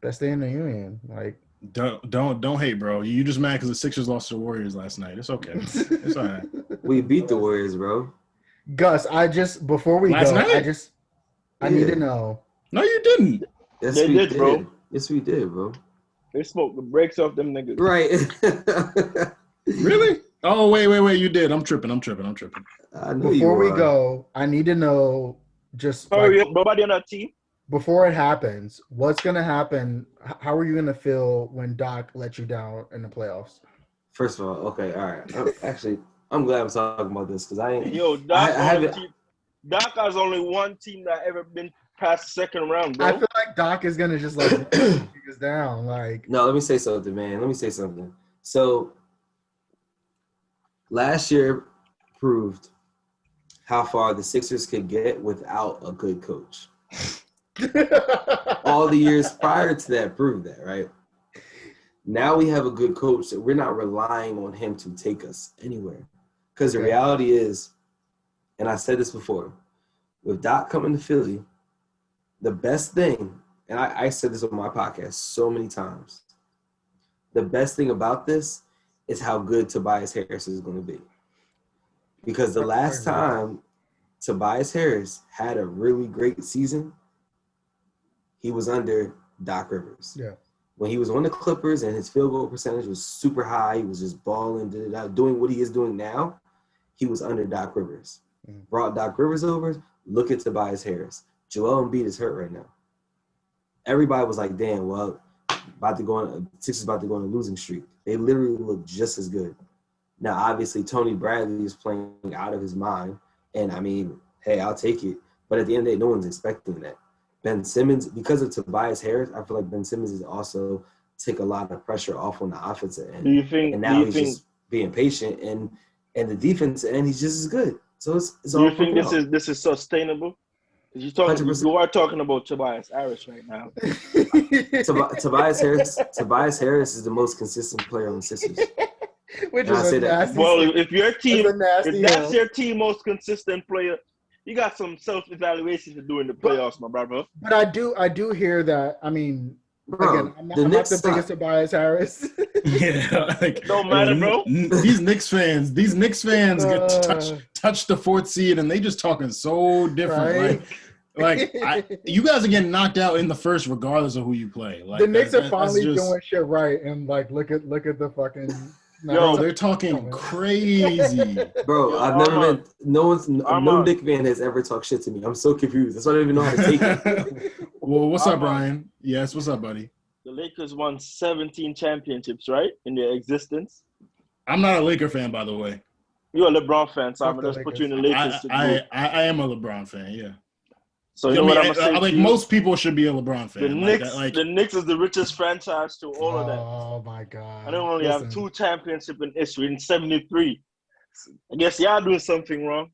best day in the union. Like, don't hate, bro. You just mad because the Sixers lost to the Warriors last night. It's okay. It's all right. We beat the Warriors, bro. Gus, before we last go, night? I need to know. No, you didn't. Yes, they we did, bro. Yes, we did, bro. They smoked the brakes off them niggas. Right. Really? Oh, wait. You did. I'm tripping. Before we go, I need to know nobody on that team? Before it happens, what's going to happen? How are you going to feel when Doc lets you down in the playoffs? First of all, okay, all right. I'm glad I'm talking about this because I ain't. Yo, Doc has only one team that ever been past the second round, bro. I feel like Doc is going to just like take us down. Like, no, let me say something, man. So last year proved how far the Sixers could get without a good coach. All the years prior to that proved that, right? Now we have a good coach that we're not relying on him to take us anywhere. Because the reality is, and I said this before, with Doc coming to Philly, the best thing, and I said this on my podcast so many times, the best thing about this is how good Tobias Harris is going to be. Because the last time Tobias Harris had a really great season, he was under Doc Rivers. Yeah. when he was on the Clippers and his field goal percentage was super high, he was just balling, doing what he is doing now, he was under Doc Rivers. Brought Doc Rivers over, look at Tobias Harris. Joel Embiid is hurt right now. Everybody was like, damn, well, Sixers about to go on a losing streak. They literally look just as good. Now, obviously, Tony Bradley is playing out of his mind. And, I mean, hey, I'll take it. But at the end of the day, no one's expecting that. Ben Simmons, because of Tobias Harris, I feel like Ben Simmons is also take a lot of pressure off on the offensive end. Do you think? And now he's just being patient, and the defensive end, he's just as good. So it's do you think this is sustainable? You are talking about Tobias Harris right now. Tobias Harris is the most consistent player on the Sixers. Which is a nasty. Well, if your team, if that's hill. your team most consistent player, you got some self-evaluation to do in the playoffs, my brother. But I do hear that. I mean, bro, again, I'm not the biggest Tobias Harris. Yeah, like, don't matter, bro. These Knicks fans get touch the fourth seed, and they just talking so different. Right? Like you guys are getting knocked out in the first, regardless of who you play. Like the Knicks are finally doing shit right, and like look at the fucking. Yo, they're talking crazy, bro. I've never been. No Knicks fan has ever talked shit to me. I'm so confused. That's why I don't even know how to take it. Well, what's up, Brian? Yes, what's up, buddy? The Lakers won 17 championships, right, in their existence. I'm not a Laker fan, by the way. You're a LeBron fan, so I'm gonna just put you in the Lakers. I am a LeBron fan, yeah. So you know what I'm saying? Like most people should be a LeBron fan. The Knicks is the richest franchise to all of them. Oh my god! I don't only have 2 championships in history in '73. I guess y'all doing something wrong.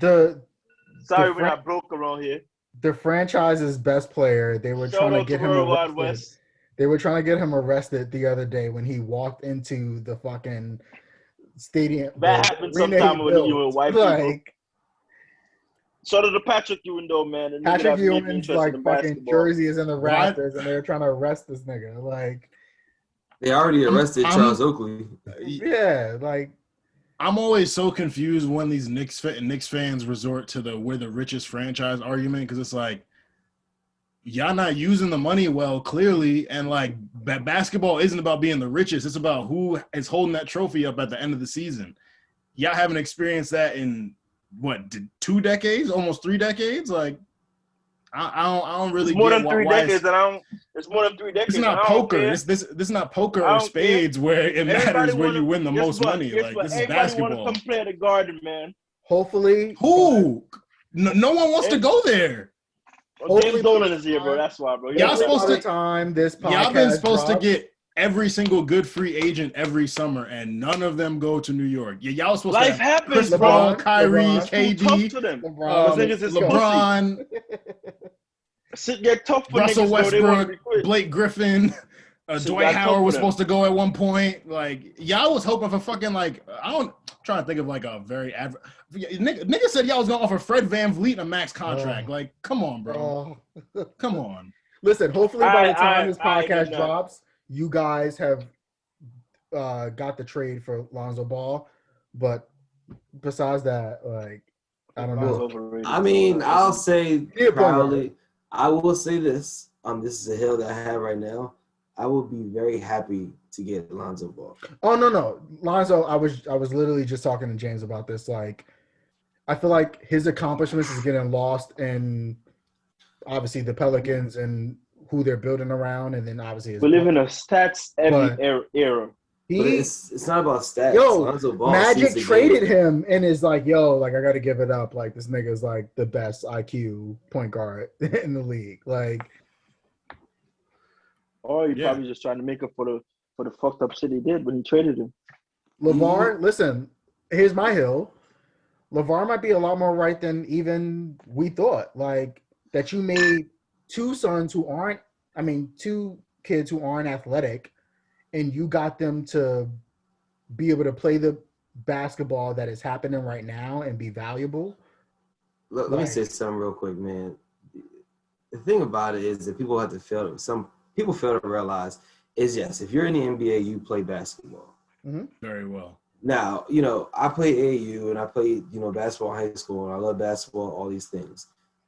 Sorry, we're not broke around here. The franchise's best player. They were trying to get him arrested. They were trying to get him arrested the other day when he walked into the fucking stadium. That happened sometime when you were white people. Shout out to Patrick Ewing, though, man. And Patrick Ewing's like fucking jersey is in the rafters, and they're trying to arrest this nigga. Like they already arrested Charles Oakley. Yeah, like I'm always so confused when these Knicks fans resort to we're the richest franchise argument, because it's like y'all not using the money well, clearly, and like basketball isn't about being the richest. It's about who is holding that trophy up at the end of the season. Y'all haven't experienced that in what, 2 decades, almost 3 decades? Like, I don't really. It's more than 3 decades, it's more than 3 decades. It's not poker. This is not poker or spades where it matters where you win the most money. Like, this is basketball. Everybody want to come play at the Garden, man. Hopefully, who? No one wants to go there. Well, James Dolan is here, bro. That's why, bro. Y'all supposed to time this podcast. Y'all been supposed to get every single good free agent every summer, and none of them go to New York. Yeah, y'all supposed Life to happens, Chris bro. Paul, Kyrie, KD, LeBron, Shit get tough for Russell niggas, Westbrook, Blake Griffin, Dwight Howard was supposed to go at one point. Like, y'all was hoping for fucking I'm trying to think of like a very average. Nigga said y'all was gonna offer Fred VanVleet a max contract. Like, come on, bro. Come on. Listen, hopefully by the time this podcast drops, you guys have got the trade for Lonzo Ball. But besides that, like, I don't know. I mean, I'll say probably. I will say this. This is a hill that I have right now. I will be very happy to get Lonzo Ball. Oh no, Lonzo. I was literally just talking to James about this. Like, I feel like his accomplishments is getting lost in obviously the Pelicans and who they're building around, and then obviously we live in a stats heavy era. It's not about stats. Yo, Lonzo Ball Magic traded him and is like, yo, like I got to give it up. Like this nigga's like the best IQ point guard in the league. Like, or he probably just trying to make up for the fucked up shit he did when he traded him. Lavar, listen, here's my hill. Lavar might be a lot more right than even we thought. Like that you made 2 kids who aren't athletic, and you got them to be able to play the basketball that is happening right now and be valuable. Let me say something real quick, man. The thing about it is that some people fail to realize is, yes, if you're in the NBA, you play basketball. Mm-hmm. Very well. Now, I play AAU and I played, basketball in high school, and I love basketball, all these things.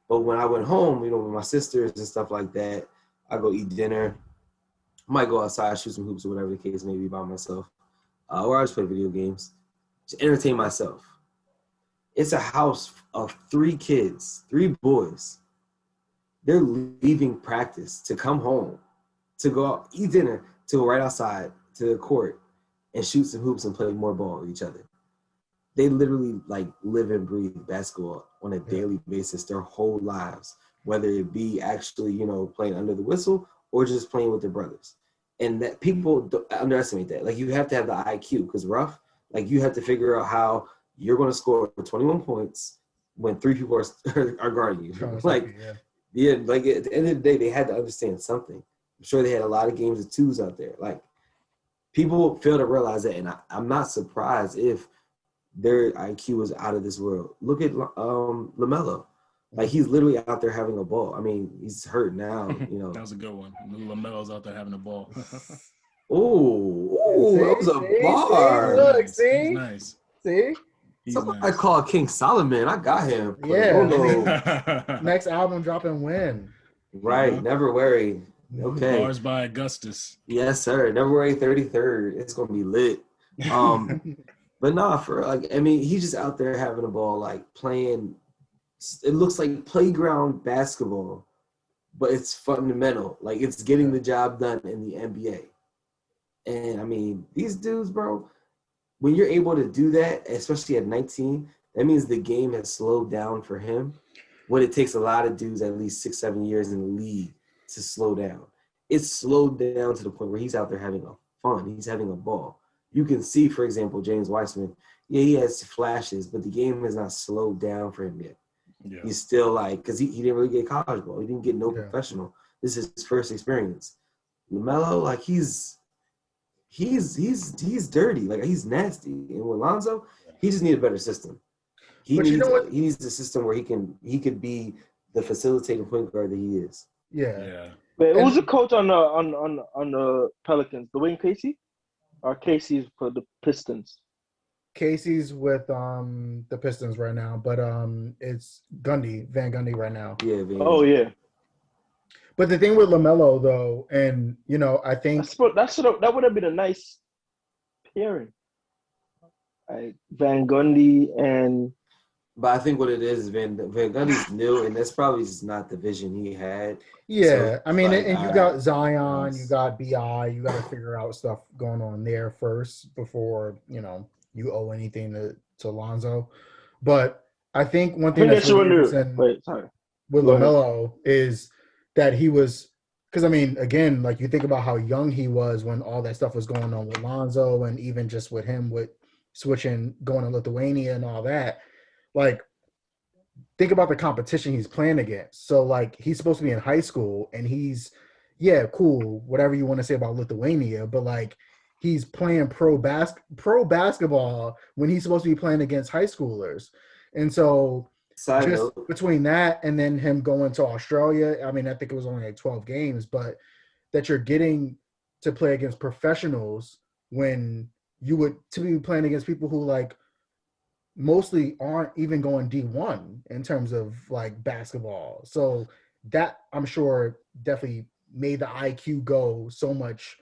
But when I went home, with my sisters and stuff like that, I go eat dinner. I might go outside, shoot some hoops or whatever the case may be by myself. Or I just play video games. Just entertain myself. It's a house of 3 kids, 3 boys. They're leaving practice to come home, to go out, eat dinner, to go right outside to the court and shoot some hoops and play more ball with each other. They literally like live and breathe basketball on a daily basis their whole lives, whether it be actually, you know, playing under the whistle or just playing with their brothers. And that people underestimate that. Like, you have to have the IQ, because rough, like, you have to figure out how you're going to score 21 points when 3 people are guarding you. Like, like at the end of the day, they had to understand something. I'm sure they had a lot of games of 2s out there. Like, people fail to realize that, and I'm not surprised if their IQ is out of this world. Look at LaMelo. Like, he's literally out there having a ball. I mean, he's hurt now, you know. That was a good one. LaMelo's out there having a ball. Oh, that was a bar. Look, see? He's nice. See? Somebody nice. Call King Solomon. I got him. Yeah. Next album dropping when? Right. Never worry. Okay. Bars by Augustus. Yes, sir. February 33rd. It's gonna be lit. But nah, for like, I mean, he's just out there having a ball, like playing. It looks like playground basketball, but it's fundamental. Like, it's getting the job done in the NBA. And I mean, these dudes, bro, when you're able to do that, especially at 19, that means the game has slowed down for him. What it takes a lot of dudes at least 6-7 years in the league to slow down. It's slowed down to the point where he's out there having a fun. He's having a ball. You can see, for example, James Wiseman. Yeah, he has flashes, but the game has not slowed down for him yet. Yeah. He's still like, because he didn't really get college ball. He didn't get no professional. This is his first experience. LaMelo, like, he's dirty. Like, he's nasty. And with Lonzo, he just needs a better system. He needs a system where he could be the facilitating point guard that he is. Yeah. Wait, who's the coach on the Pelicans? Dwayne Casey, or Casey's for the Pistons? Casey's with the Pistons right now, but it's Van Gundy right now. Yeah. Yeah. But the thing with LaMelo though, and you know, I think that would have been a nice pairing. Like Van Gundy and. But I think what it is, Van Gundy's new, and that's probably just not the vision he had. Yeah, so, I mean, like, and you got Zion, you got BI, you got to figure out stuff going on there first before, you know, you owe anything to Lonzo. But I think one thing that's with LaMelo is that he was, because I mean, again, like you think about how young he was when all that stuff was going on with Lonzo, and even just with him with switching, going to Lithuania and all that. Like, think about the competition he's playing against. So, like, he's supposed to be in high school, and he's, cool, whatever you want to say about Lithuania, but, like, he's playing pro basketball when he's supposed to be playing against high schoolers. And so, between that and then him going to Australia, I mean, I think it was only like 12 games, but that you're getting to play against professionals when you would typically be playing against people who, like, mostly aren't even going D1 in terms of like basketball. So that, I'm sure, definitely made the IQ go so much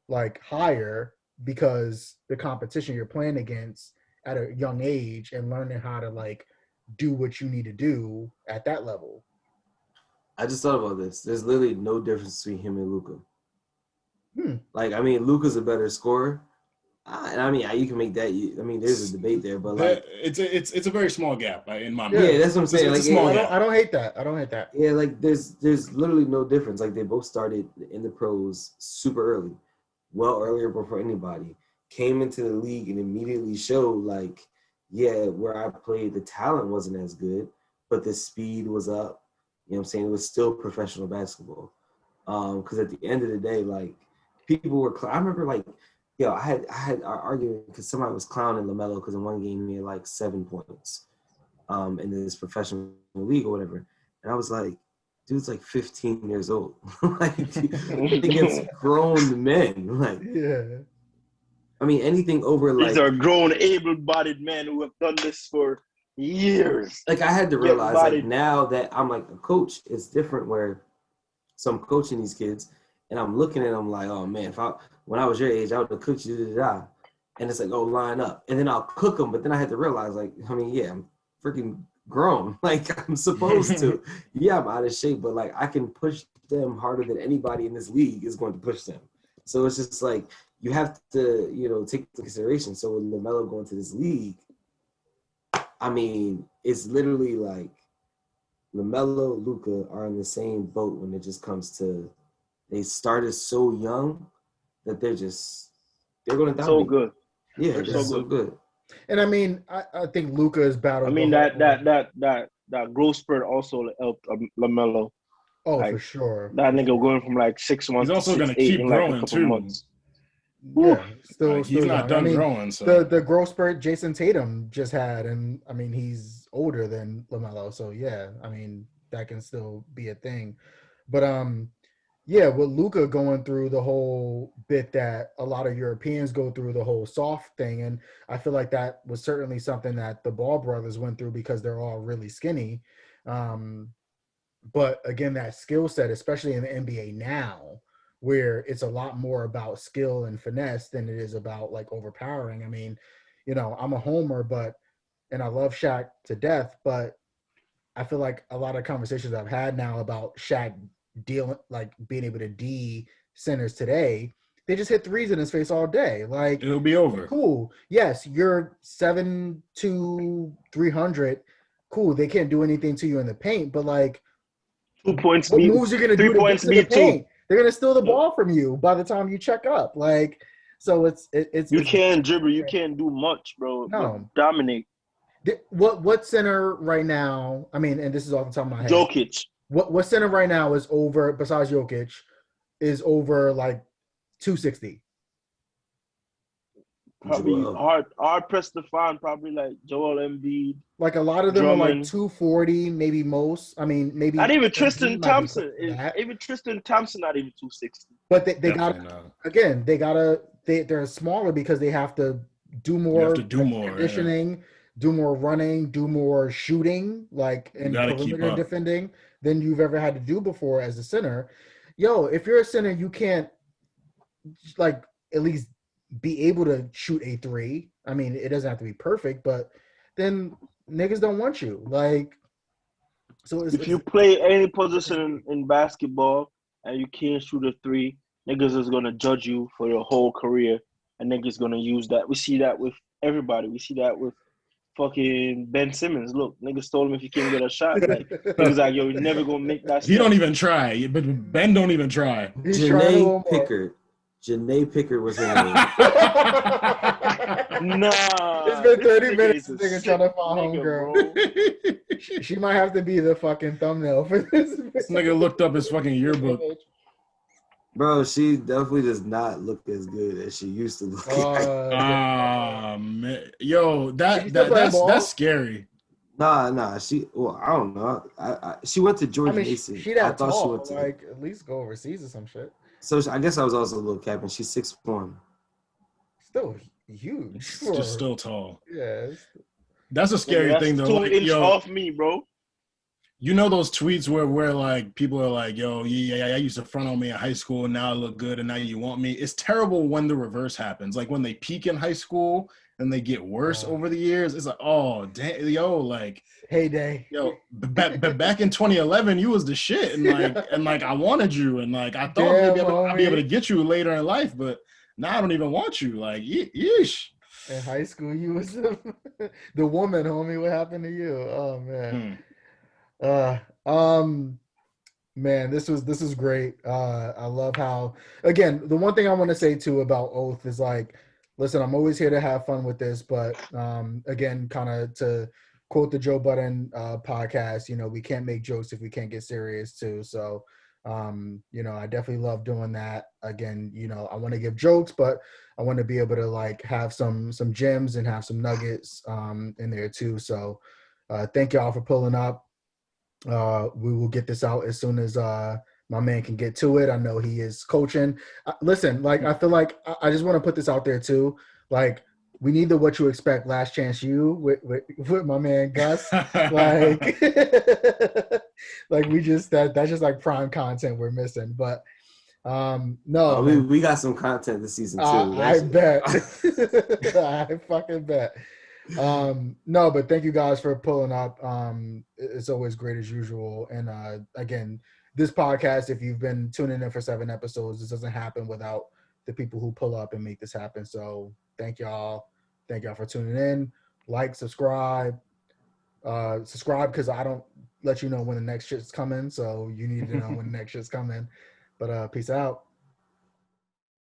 like higher, because the competition you're playing against at a young age and learning how to like do what you need to do at that level. I just thought about this. There's literally no difference between him and Luka. Like, I mean, Luka's a better scorer. And I mean, you can make that. I mean, there's a debate there, but like, it's a very small gap in my mind. Yeah, that's what I'm saying. It's a small gap. I don't hate that. Yeah, like there's literally no difference. Like, they both started in the pros super early, well earlier before anybody came into the league, and immediately showed like, where I played, the talent wasn't as good, but the speed was up. You know what I'm saying? It was still professional basketball. Because at the end of the day, like, people were. I remember like. I had an argument because somebody was clowning LaMelo because in one game he had like 7 points in this professional league or whatever. And I was like, dude's like 15 years old. Like, against grown men. Like, I mean, anything over like. These are grown, able-bodied men who have done this for years. Like, I had to realize, like, now that I'm like a coach, it's different where. So I'm coaching these kids. And I'm looking at them like, oh man, when I was your age, I would have cooked you. And it's like, oh, line up. And then I'll cook them. But then I had to realize, like, I mean, yeah, I'm freaking grown. Like, I'm supposed to. Yeah, I'm out of shape, but like, I can push them harder than anybody in this league is going to push them. So it's just like, you have to, take into consideration. So with LaMelo going to this league, I mean, it's literally like LaMelo, Luka are in the same boat when it just comes to, they started so young that they're going to dominate. So good. Yeah, they're so good. And I mean, I think Luka is battled. I mean, that growth spurt also helped LaMelo. Oh, like, for sure. That nigga going from like 6 months. He's also going to keep growing like too. Months. Yeah, still he's not young. done growing. So the growth spurt Jason Tatum just had, and I mean he's older than LaMelo, so yeah, I mean that can still be a thing. But yeah, with Luka going through the whole bit that a lot of Europeans go through, the whole soft thing, and I feel like that was certainly something that the Ball brothers went through because they're all really skinny. But again, that skill set, especially in the NBA now, where it's a lot more about skill and finesse than it is about like overpowering. I mean, I'm a homer, and I love Shaq to death, but I feel like a lot of conversations I've had now about Shaq being able to D centers today, they just hit threes in his face all day. Like, it'll be over. Cool. Yes, you're 7'2", 300. Cool. They can't do anything to you in the paint, but like, 2 points. What moves you're gonna do to get to the paint? They're gonna steal the ball from you by the time you check up. Like, so it's you can't dribble. You can't do much, bro. No, dominate. What center right now? I mean, and this is off the top of my head. Jokic. What center right now is over, besides Jokic, is over like 260? Probably hard pressed to find. Probably like Joel Embiid. Like a lot of them Drummond. Are like 240, maybe most. I mean, maybe not even Tristan Thompson. Even Tristan Thompson, not even 260. But they got again. They're smaller because they have to do more. Conditioning, do more running, do more shooting, like in perimeter defending than you've ever had to do before as a center. Yo, if you're a center, you can't like at least be able to shoot a three. I mean, it doesn't have to be perfect, but then niggas don't want you. Like, so if you play any position in basketball and you can't shoot a three, niggas is gonna judge you for your whole career, and niggas gonna use that. We see that with everybody. We see that with fucking Ben Simmons. Look, niggas told him if you can't get a shot, like niggas like, yo, you're never gonna make that. He don't even try, but Ben don't even try. Janae Pickard was in there. Nah. It's been 30 minutes since nigga trying to find homegirl. She might have to be the fucking thumbnail for this. This nigga looked up his fucking yearbook. Bro, she definitely does not look as good as she used to look. Man. Yo, that's scary. Nah. I don't know. She went to George Mason. She that tall, she went to, like, at least go overseas or some shit. So I guess I was also a little cap, and she's 6'1". Still huge. Just still tall. Yeah. That's a scary thing, though. 2 inches off me, bro. You know those tweets where like people are like, yo, yeah, I used to front on me in high school, and now I look good, and now you want me. It's terrible when the reverse happens. Like when they peak in high school and they get worse over the years. It's like, oh, damn, yo, like heyday. Yo, back in 2011, you was the shit, and like I wanted you, and like I thought maybe I'd be able to get you later in life, but now I don't even want you. Like, yeesh. In high school, you was the woman, homie. What happened to you? Oh man. Man, this was great. I love how, again, the one thing I want to say too about Oath is like, listen, I'm always here to have fun with this, but again, kind of to quote the Joe Budden podcast, we can't make jokes if we can't get serious too. So, I definitely love doing that. Again, I want to give jokes, but I want to be able to like have some gems and have some nuggets in there too. So, thank y'all for pulling up. We will get this out as soon as my man can get to it. I know he is coaching. Listen, like I feel like I just want to put this out there too. Like we need the What You Expect Last Chance You with my man Gus. Like, like we just that's just like prime content we're missing. But No, we got some content this season too. I bet. I fucking bet. No, but thank you guys for pulling up. It's always great as usual. And again, this podcast, if you've been tuning in for 7 episodes, this doesn't happen without the people who pull up and make this happen. So thank y'all for tuning in. Like, subscribe because I don't let you know when the next shit's coming, so you need to know when the next shit's coming. But peace out.